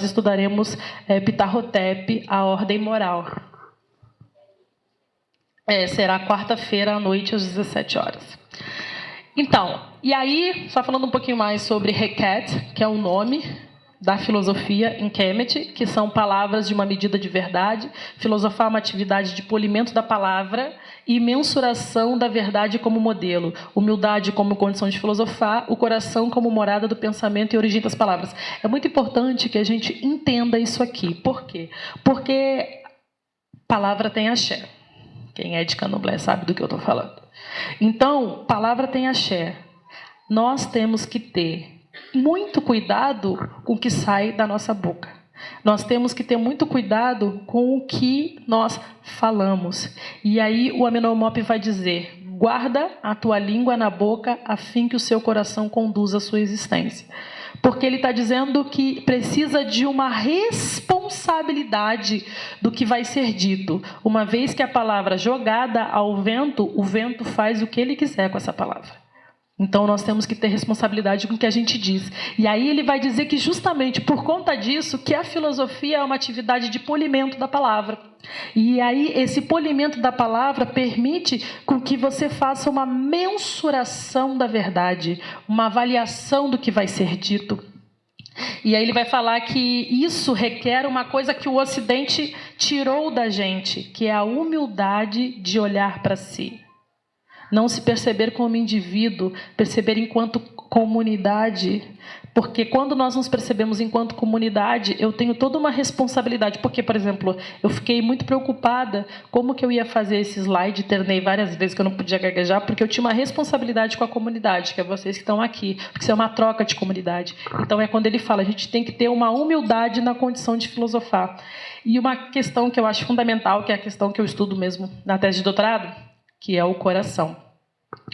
S1: estudaremos Ptah-hotep, a ordem moral. Será quarta-feira à noite, às 17 horas. Então, e aí, só falando um pouquinho mais sobre Heket, que é o nome da filosofia em Kemet, que são palavras de uma medida de verdade, filosofar é uma atividade de polimento da palavra e mensuração da verdade como modelo, humildade como condição de filosofar, o coração como morada do pensamento e origem das palavras. É muito importante que a gente entenda isso aqui. Por quê? Porque palavra tem axé. Quem é de Candomblé sabe do que eu estou falando. Então, palavra tem axé. Nós temos que ter muito cuidado com o que sai da nossa boca. Nós temos que ter muito cuidado com o que nós falamos. E aí o Amenhotep vai dizer: guarda a tua língua na boca, a fim que o seu coração conduza a sua existência. Porque ele está dizendo que precisa de uma responsabilidade do que vai ser dito. Uma vez que a palavra jogada ao vento, o vento faz o que ele quiser com essa palavra. Então, nós temos que ter responsabilidade com o que a gente diz. E aí ele vai dizer que justamente por conta disso, que a filosofia é uma atividade de polimento da palavra. E aí esse polimento da palavra permite com que você faça uma mensuração da verdade, uma avaliação do que vai ser dito. E aí ele vai falar que isso requer uma coisa que o Ocidente tirou da gente, que é a humildade de olhar para si. Não se perceber como indivíduo, perceber enquanto comunidade. Porque quando nós nos percebemos enquanto comunidade, eu tenho toda uma responsabilidade. Porque, por exemplo, eu fiquei muito preocupada como que eu ia fazer esse slide, ternei várias vezes que eu não podia gaguejar, porque eu tinha uma responsabilidade com a comunidade, que é vocês que estão aqui, porque isso é uma troca de comunidade. Então é quando ele fala, a gente tem que ter uma humildade na condição de filosofar. E uma questão que eu acho fundamental, que é a questão que eu estudo mesmo na tese de doutorado, que é o coração.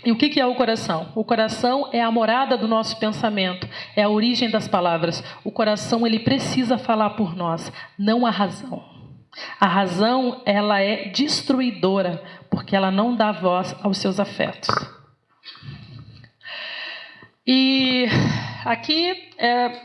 S1: E o que é o coração? O coração é a morada do nosso pensamento, é a origem das palavras. O coração, ele precisa falar por nós, não a razão. A razão, ela é destruidora, porque ela não dá voz aos seus afetos. E aqui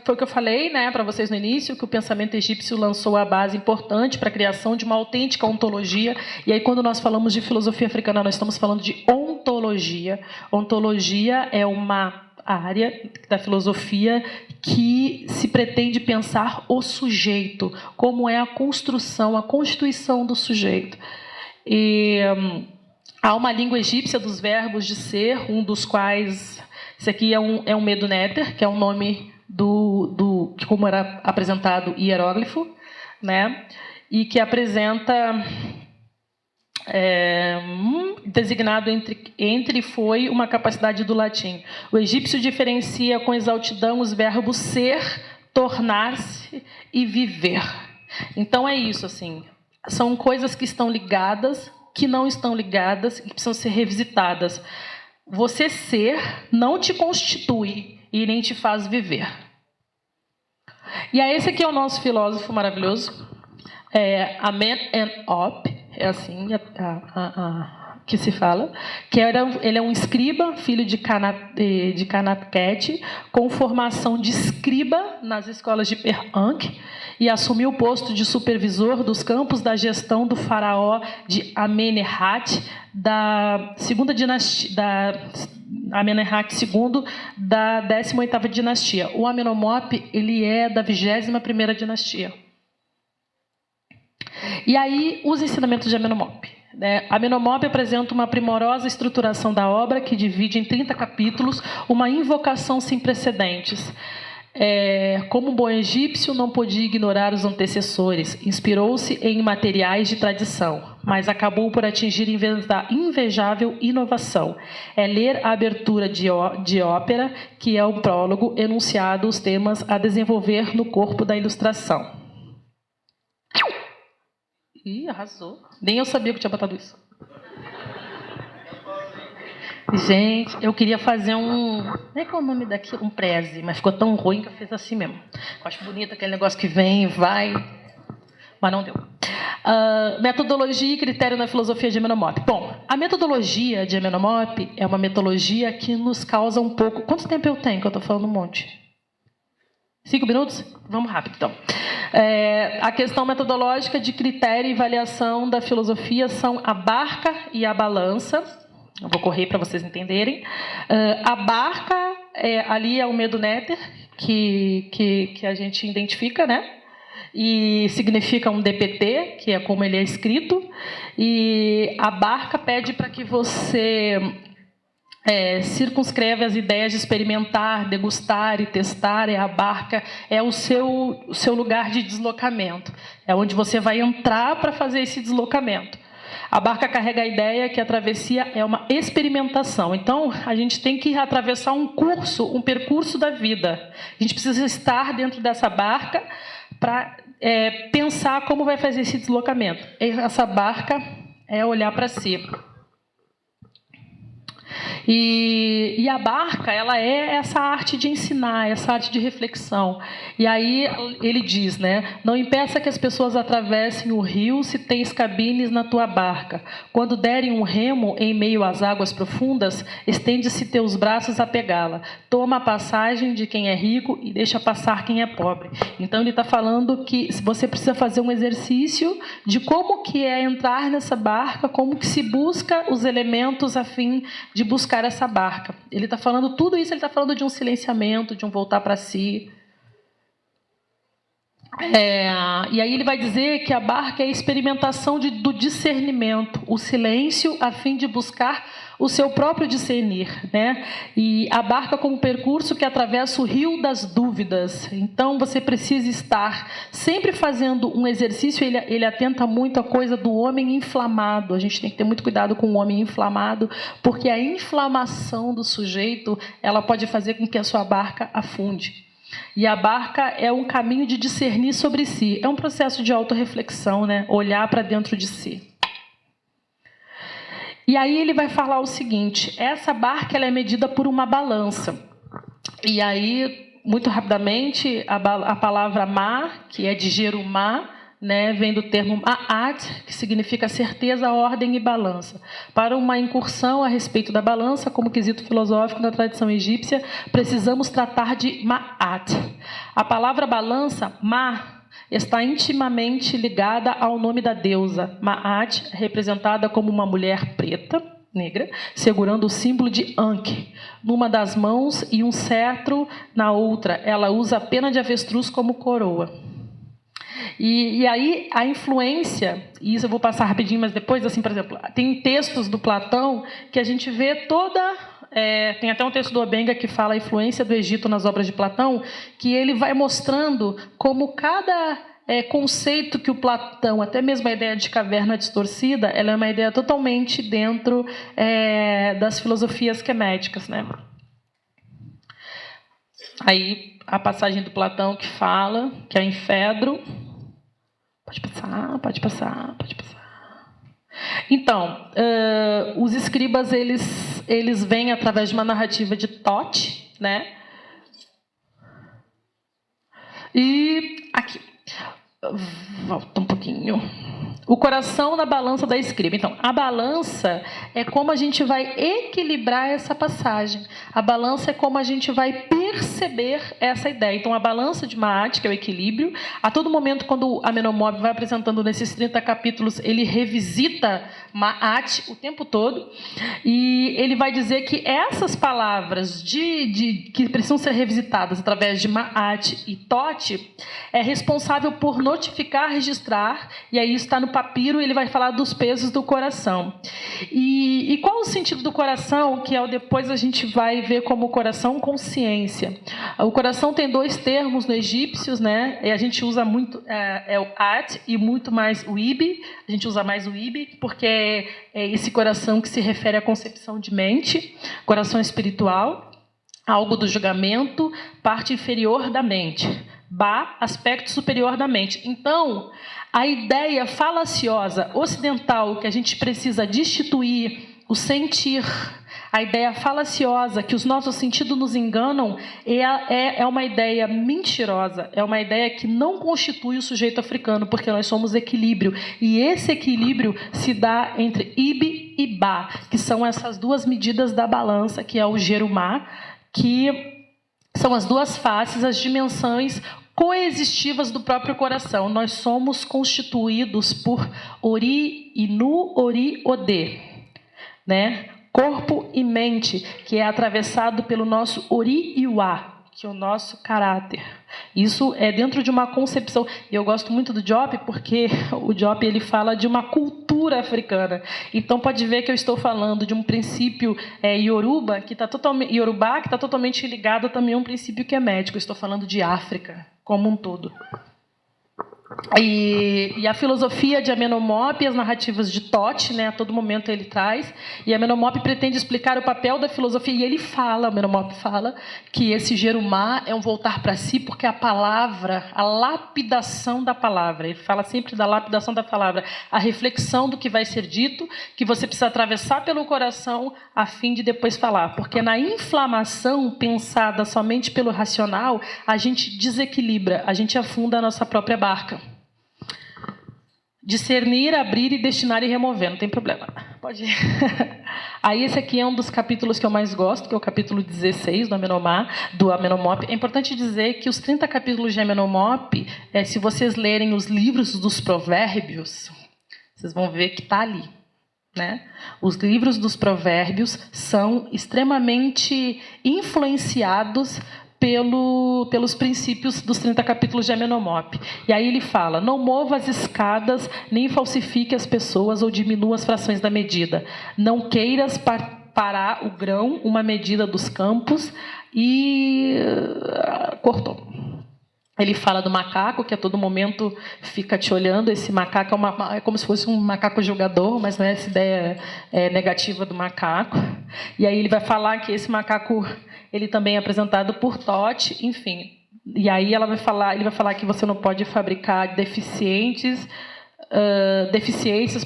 S1: foi o que eu falei, né, para vocês no início, que o pensamento egípcio lançou a base importante para a criação de uma autêntica ontologia. E aí, quando nós falamos de filosofia africana, nós estamos falando de ontologia. Ontologia é uma área da filosofia que se pretende pensar o sujeito, como é a construção, a constituição do sujeito. E Há uma língua egípcia dos verbos de ser, um dos quais... Esse aqui é um Medu Neter, que é o nome de como era apresentado hieróglifo, né? E que apresenta... designado entre foi uma capacidade do latim. O egípcio diferencia com exaustidão os verbos ser, tornar-se e viver. Então é isso, assim. São coisas que estão ligadas, que não estão ligadas e que precisam ser revisitadas. Você ser não te constitui e nem te faz viver. E aí esse aqui é o nosso filósofo maravilhoso, Amenhotep, é assim que se fala, ele é um escriba, filho de Kanakhet, com formação de escriba nas escolas de Per-Ankh, e assumiu o posto de supervisor dos campos da gestão do faraó de Amenemhat, da segunda dinastia, Amenemhat II, da 18ª dinastia. O Amenhotep, ele é da 21ª dinastia. E aí, os ensinamentos de Amenhotep. Amenhotep apresenta uma primorosa estruturação da obra que divide em 30 capítulos uma invocação sem precedentes. Como um bom egípcio, não podia ignorar os antecessores. Inspirou-se em materiais de tradição, mas acabou por atingir invejável inovação. Ler a abertura de ópera, que é o prólogo, enunciado os temas a desenvolver no corpo da ilustração. Ih, arrasou. Nem eu sabia que tinha botado isso. Gente, eu queria fazer como é que é o nome daqui? Um preze, mas ficou tão ruim que eu fiz assim mesmo. Eu acho bonito aquele negócio que vem, vai, mas não deu. Metodologia e critério na filosofia de Amenhotep. Bom, a metodologia de Amenhotep é uma metodologia que nos causa um pouco... Quanto tempo eu tenho que eu estou falando um monte? 5 minutos? Vamos rápido, então. A questão metodológica de critério e avaliação da filosofia são a barca e a balança. Eu vou correr para vocês entenderem. A barca, ali é o Medu Neter, que a gente identifica, né? E significa um DPT, que é como ele é escrito. E a barca pede para que você... circunscreve as ideias de experimentar, degustar e testar. A barca é o seu lugar de deslocamento. É onde você vai entrar para fazer esse deslocamento. A barca carrega a ideia que a travessia é uma experimentação. Então, a gente tem que atravessar um percurso da vida. A gente precisa estar dentro dessa barca para pensar como vai fazer esse deslocamento. Essa barca é olhar para si. E a barca, ela é essa arte de ensinar, essa arte de reflexão. E aí ele diz, né? Não impeça que as pessoas atravessem o rio se tens cabines na tua barca. Quando derem um remo em meio às águas profundas, estende-se teus braços a pegá-la. Toma a passagem de quem é rico e deixa passar quem é pobre. Então ele está falando que você precisa fazer um exercício de como que é entrar nessa barca, como que se busca os elementos a fim de buscar essa barca. Ele está falando tudo isso, ele está falando de um silenciamento, de um voltar para si. E aí ele vai dizer que a barca é a experimentação do discernimento, o silêncio a fim de buscar o seu próprio discernir, né? E a barca como percurso que atravessa o rio das dúvidas. Então você precisa estar sempre fazendo um exercício. Ele atenta muito à coisa do homem inflamado. A gente tem que ter muito cuidado com o homem inflamado, porque a inflamação do sujeito, ela pode fazer com que a sua barca afunde. E a barca é um caminho de discernir sobre si. É um processo de autorreflexão, né? Olhar para dentro de si. E aí ele vai falar o seguinte: essa barca ela é medida por uma balança. E aí, muito rapidamente, a palavra ma, que é de Jerumá, né, vem do termo ma'at, que significa certeza, ordem e balança. Para uma incursão a respeito da balança, como quesito filosófico na tradição egípcia, precisamos tratar de ma'at. A palavra balança, ma, está intimamente ligada ao nome da deusa. Ma'at, representada como uma mulher preta, negra, segurando o símbolo de Ankh numa das mãos e um cetro na outra. Ela usa a pena de avestruz como coroa. E aí a influência, e isso eu vou passar rapidinho, mas depois, assim, por exemplo, tem textos do Platão que a gente vê tem até um texto do Obenga que fala a influência do Egito nas obras de Platão, que ele vai mostrando como cada conceito que o Platão, até mesmo a ideia de caverna distorcida, ela é uma ideia totalmente dentro das filosofias queméticas, né? Aí a passagem do Platão que fala que é em Fedro. Pode passar. Então, os escribas, eles vêm através de uma narrativa de Tote, né? E aqui, volta um pouquinho. O coração na balança da escriba. Então, a balança é como a gente vai equilibrar essa passagem. A balança é como a gente vai perceber essa ideia. Então, a balança de Maat, que é o equilíbrio, a todo momento, quando Amenhotep vai apresentando nesses 30 capítulos, ele revisita Maat o tempo todo. E ele vai dizer que essas palavras que precisam ser revisitadas através de Maat e Tote é responsável por notificar, registrar, e aí está no papiro, ele vai falar dos pesos do coração. E qual o sentido do coração, que depois a gente vai ver como coração consciência. O coração tem 2 termos no egípcios, né? E a gente usa muito o At e muito mais o Ibi. A gente usa mais o Ibi porque é esse coração que se refere à concepção de mente, coração espiritual, algo do julgamento, parte inferior da mente. Ba, aspecto superior da mente. Então, a ideia falaciosa ocidental que a gente precisa destituir, o sentir, a ideia falaciosa que os nossos sentidos nos enganam, é uma ideia mentirosa, é uma ideia que não constitui o sujeito africano, porque nós somos equilíbrio. E esse equilíbrio se dá entre Ibi e Ba, que são essas 2 medidas da balança, que é o Jerumá, que são as 2 faces, as dimensões coexistivas do próprio coração. Nós somos constituídos por Ori, Inu, Ori, Ode, né? Corpo e mente, que é atravessado pelo nosso Ori e Wa, que é o nosso caráter. Isso é dentro de uma concepção. E eu gosto muito do Diop, porque o Diop ele fala de uma cultura africana. Então pode ver que eu estou falando de um princípio Yorubá, que está totalmente ligado também a um princípio quemético. Eu estou falando de África como um todo. E a filosofia de Amenhotep e as narrativas de Tote, né, a todo momento ele traz, e Amenhotep pretende explicar o papel da filosofia, e Amenhotep fala que esse Jerumá é um voltar para si, porque a palavra, a lapidação da palavra, ele fala sempre da lapidação da palavra, a reflexão do que vai ser dito, que você precisa atravessar pelo coração a fim de depois falar, porque na inflamação pensada somente pelo racional, a gente desequilibra, a gente afunda a nossa própria barca. Discernir, abrir e destinar e remover, não tem problema. Pode ir. Aí esse aqui é um dos capítulos que eu mais gosto, que é o capítulo 16 do Amenhotep. É importante dizer que os 30 capítulos de Amenhotep, se vocês lerem os livros dos provérbios, vocês vão ver que está ali, né? Os livros dos provérbios são extremamente influenciados pelos princípios dos 30 capítulos de Amenhotep. E aí ele fala: não mova as escadas, nem falsifique as pessoas ou diminua as frações da medida. Não queiras parar o grão, uma medida dos campos, e cortou. Ele fala do macaco, que a todo momento fica te olhando. Esse macaco é como se fosse um macaco julgador, mas não é essa ideia negativa do macaco. E aí ele vai falar que esse macaco ele também é apresentado por Tote, enfim. E aí ele vai falar que você não pode fabricar deficiências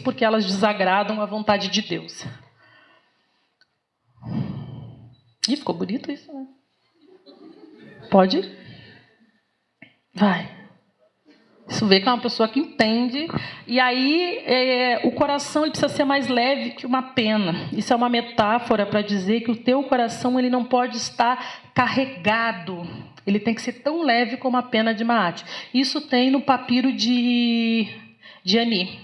S1: porque elas desagradam a vontade de Deus. Ih, ficou bonito isso, né? Pode? Vai. Isso vê que é uma pessoa que entende. E aí o coração ele precisa ser mais leve que uma pena. Isso é uma metáfora para dizer que o teu coração ele não pode estar carregado. Ele tem que ser tão leve como a pena de Maat. Isso tem no papiro de Ani.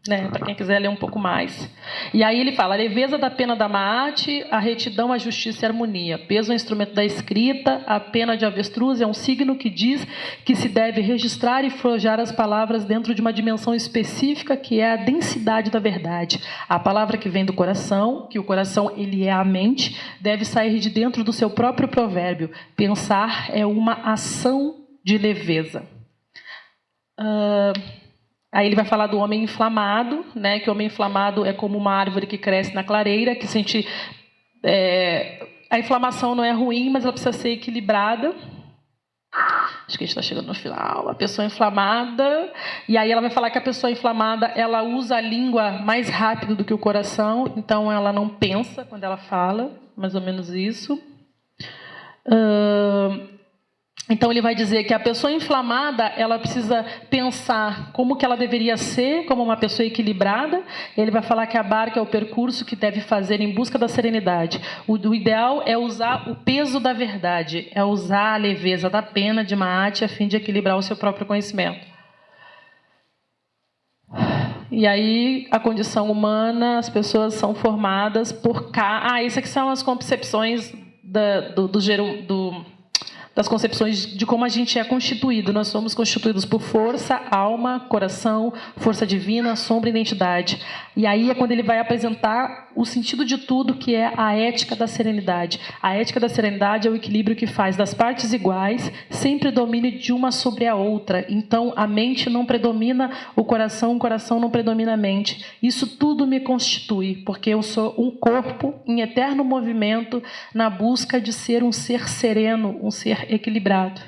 S1: né, para quem quiser ler um pouco mais. E aí ele fala: a leveza da pena da Maat, a retidão, a justiça e a harmonia. Peso é o instrumento da escrita, a pena de avestruz é um signo que diz que se deve registrar e forjar as palavras dentro de uma dimensão específica, que é a densidade da verdade. A palavra que vem do coração, que o coração ele é a mente, deve sair de dentro do seu próprio provérbio. Pensar é uma ação de leveza. Aí ele vai falar do homem inflamado, né? Que o homem inflamado é como uma árvore que cresce na clareira, que sente... a inflamação não é ruim, mas ela precisa ser equilibrada. Acho que a gente está chegando no final. A pessoa inflamada... E aí ela vai falar que a pessoa inflamada, ela usa a língua mais rápido do que o coração, então ela não pensa quando ela fala, mais ou menos isso. Então ele vai dizer que a pessoa inflamada, ela precisa pensar como que ela deveria ser, como uma pessoa equilibrada. Ele vai falar que a barca é o percurso que deve fazer em busca da serenidade. O ideal é usar o peso da verdade, é usar a leveza da pena de Maat a fim de equilibrar o seu próprio conhecimento. E aí, a condição humana, as pessoas são formadas por isso aqui são as concepções das concepções de como a gente é constituído. Nós somos constituídos por força, alma, coração, força divina, sombra e identidade. E aí é quando ele vai apresentar o sentido de tudo, que é a ética da serenidade. A ética da serenidade é o equilíbrio que faz das partes iguais sempre domínio de uma sobre a outra. Então, a mente não predomina o coração não predomina a mente. Isso tudo me constitui, porque eu sou um corpo em eterno movimento na busca de ser um ser sereno, um ser equilibrado.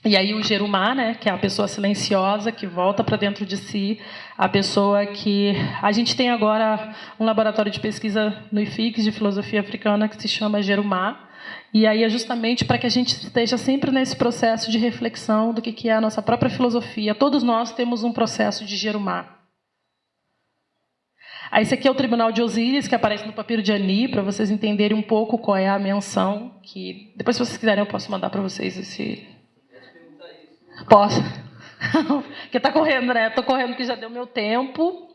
S1: E aí o Jerumá, né, que é a pessoa silenciosa que volta para dentro de si, a pessoa que... A gente tem agora um laboratório de pesquisa no IFIX de filosofia africana que se chama Jerumá, e aí é justamente para que a gente esteja sempre nesse processo de reflexão do que é a nossa própria filosofia. Todos nós temos um processo de Jerumá. Esse aqui é o Tribunal de Osíris, que aparece no papiro de Ani, para vocês entenderem um pouco qual é a menção, que depois, se vocês quiserem, eu posso mandar para vocês esse... Posso? Porque está correndo, né? Estou correndo que já deu meu tempo.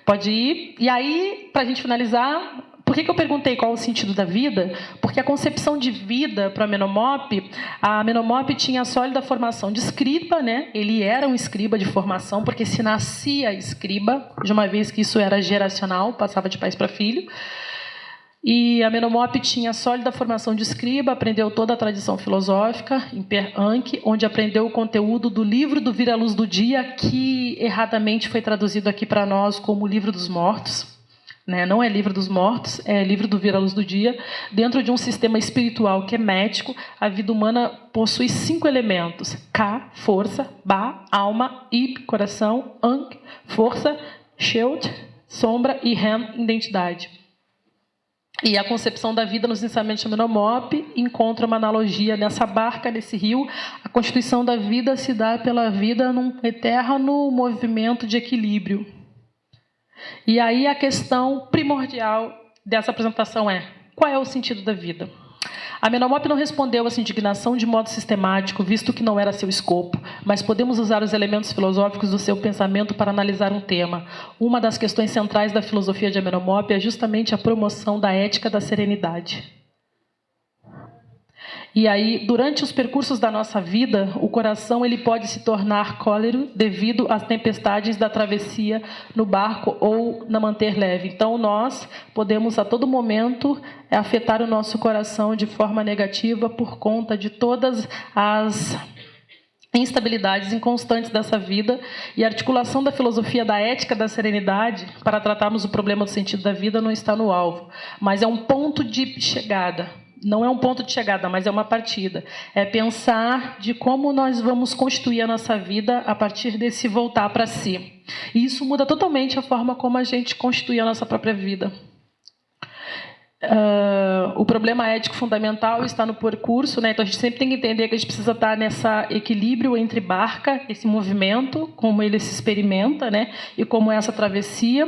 S1: Pode ir. E aí, para a gente finalizar, por que eu perguntei qual é o sentido da vida? Porque a concepção de vida para a Menomop tinha a sólida formação de escriba, né? Ele era um escriba de formação, porque se nascia escriba, de uma vez que isso era geracional, passava de pais para filho. E a Menomop tinha a sólida formação de escriba, aprendeu toda a tradição filosófica em Per Anki, onde aprendeu o conteúdo do livro do Vir à Luz do Dia, que erradamente foi traduzido aqui para nós como Livro dos Mortos. Né? Não é Livro dos Mortos, é Livro do Vir à Luz do Dia. Dentro de um sistema espiritual que é mético, a vida humana possui 5 elementos: Ka, força; Ba, alma; Ip, coração; Ank, força; Sheut, sombra; e Ren, identidade. E a concepção da vida nos ensinamentos de Menomop encontra uma analogia nessa barca, nesse rio. A constituição da vida se dá pela vida num eterno movimento de equilíbrio. E aí a questão primordial dessa apresentação é: qual é o sentido da vida? A Menomop não respondeu a essa indignação de modo sistemático, visto que não era seu escopo, mas podemos usar os elementos filosóficos do seu pensamento para analisar um tema. Uma das questões centrais da filosofia de Menomop é justamente a promoção da ética da serenidade. E aí, durante os percursos da nossa vida, o coração ele pode se tornar cólero devido às tempestades da travessia no barco ou na manter leve. Então, nós podemos a todo momento afetar o nosso coração de forma negativa por conta de todas as instabilidades inconstantes dessa vida, e a articulação da filosofia da ética da serenidade para tratarmos o problema do sentido da vida não está no alvo, mas é um ponto de chegada. Não é um ponto de chegada, mas é uma partida. É pensar de como nós vamos construir a nossa vida a partir desse voltar para si. E isso muda totalmente a forma como a gente constitui a nossa própria vida. O problema ético fundamental está no percurso, né? Então a gente sempre tem que entender que a gente precisa estar nesse equilíbrio entre barca, esse movimento, como ele se experimenta, né? E como é essa travessia.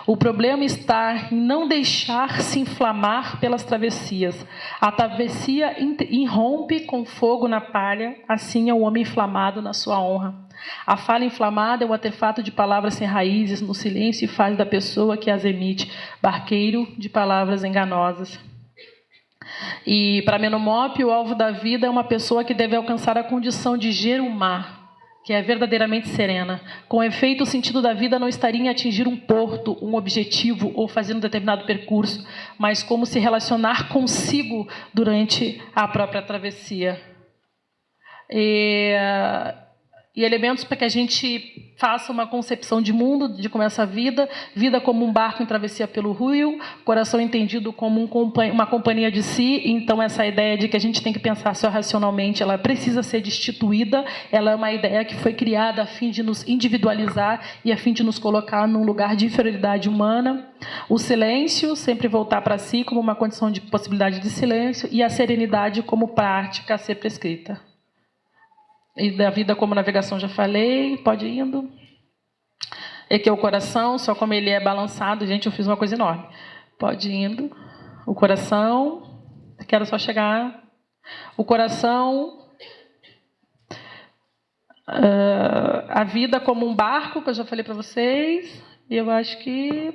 S1: O problema está em não deixar se inflamar pelas travessias. A travessia irrompe com fogo na palha, assim é o homem inflamado na sua honra. A fala inflamada é o artefato de palavras sem raízes no silêncio e faz da pessoa que as emite barqueiro de palavras enganosas. E para Menomop, o alvo da vida é uma pessoa que deve alcançar a condição de Jerumá, que é verdadeiramente serena. Com efeito, o sentido da vida não estaria em atingir um porto, um objetivo ou fazer um determinado percurso, mas como se relacionar consigo durante a própria travessia. E elementos para que a gente faça uma concepção de mundo, de como é essa vida, vida como um barco em travessia pelo rio, coração entendido como uma companhia de si. Então, essa ideia de que a gente tem que pensar só racionalmente, ela precisa ser destituída, ela é uma ideia que foi criada a fim de nos individualizar e a fim de nos colocar num lugar de inferioridade humana. O silêncio, sempre voltar para si como uma condição de possibilidade de silêncio, e a serenidade como prática a ser prescrita. E da vida como navegação já falei, pode ir indo. E aqui é o coração, só como ele é balançado, gente, eu fiz uma coisa enorme. Pode ir indo. O coração, quero só chegar. O coração, a vida como um barco, que eu já falei para vocês. E eu acho que...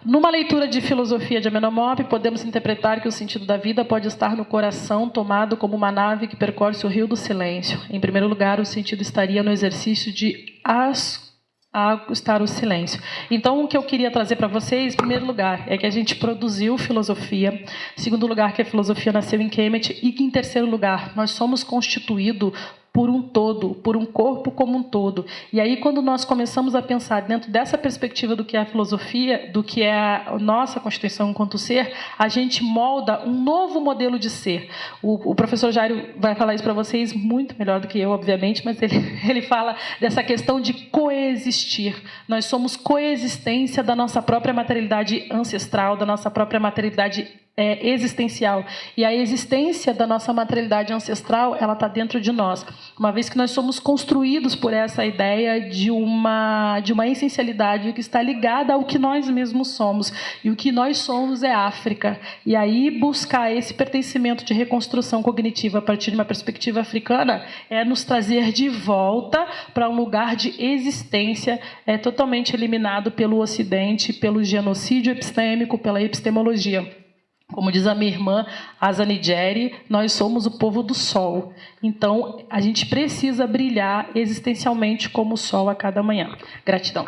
S1: Numa leitura de filosofia de Amenhotep, podemos interpretar que o sentido da vida pode estar no coração, tomado como uma nave que percorre o rio do silêncio. Em primeiro lugar, o sentido estaria no exercício de ajustar o silêncio. Então, o que eu queria trazer para vocês, em primeiro lugar, é que a gente produziu filosofia. Em segundo lugar, que a filosofia nasceu em Kemet. E que, em terceiro lugar, nós somos constituídos por um todo, por um corpo como um todo. E aí, quando nós começamos a pensar dentro dessa perspectiva do que é a filosofia, do que é a nossa constituição enquanto ser, a gente molda um novo modelo de ser. O professor Jairo vai falar isso para vocês muito melhor do que eu, obviamente, mas ele fala dessa questão de coexistir. Nós somos coexistência da nossa própria materialidade ancestral, da nossa própria materialidade existencial. E a existência da nossa materialidade ancestral, ela está dentro de nós. Uma vez que nós somos construídos por essa ideia de uma essencialidade que está ligada ao que nós mesmos somos. E o que nós somos é África. E aí buscar esse pertencimento de reconstrução cognitiva a partir de uma perspectiva africana é nos trazer de volta para um lugar de existência totalmente eliminado pelo Ocidente, pelo genocídio epistêmico, pela epistemologia. Como diz a minha irmã, Asa Nigeri, nós somos o povo do sol. Então, a gente precisa brilhar existencialmente como o sol a cada manhã. Gratidão.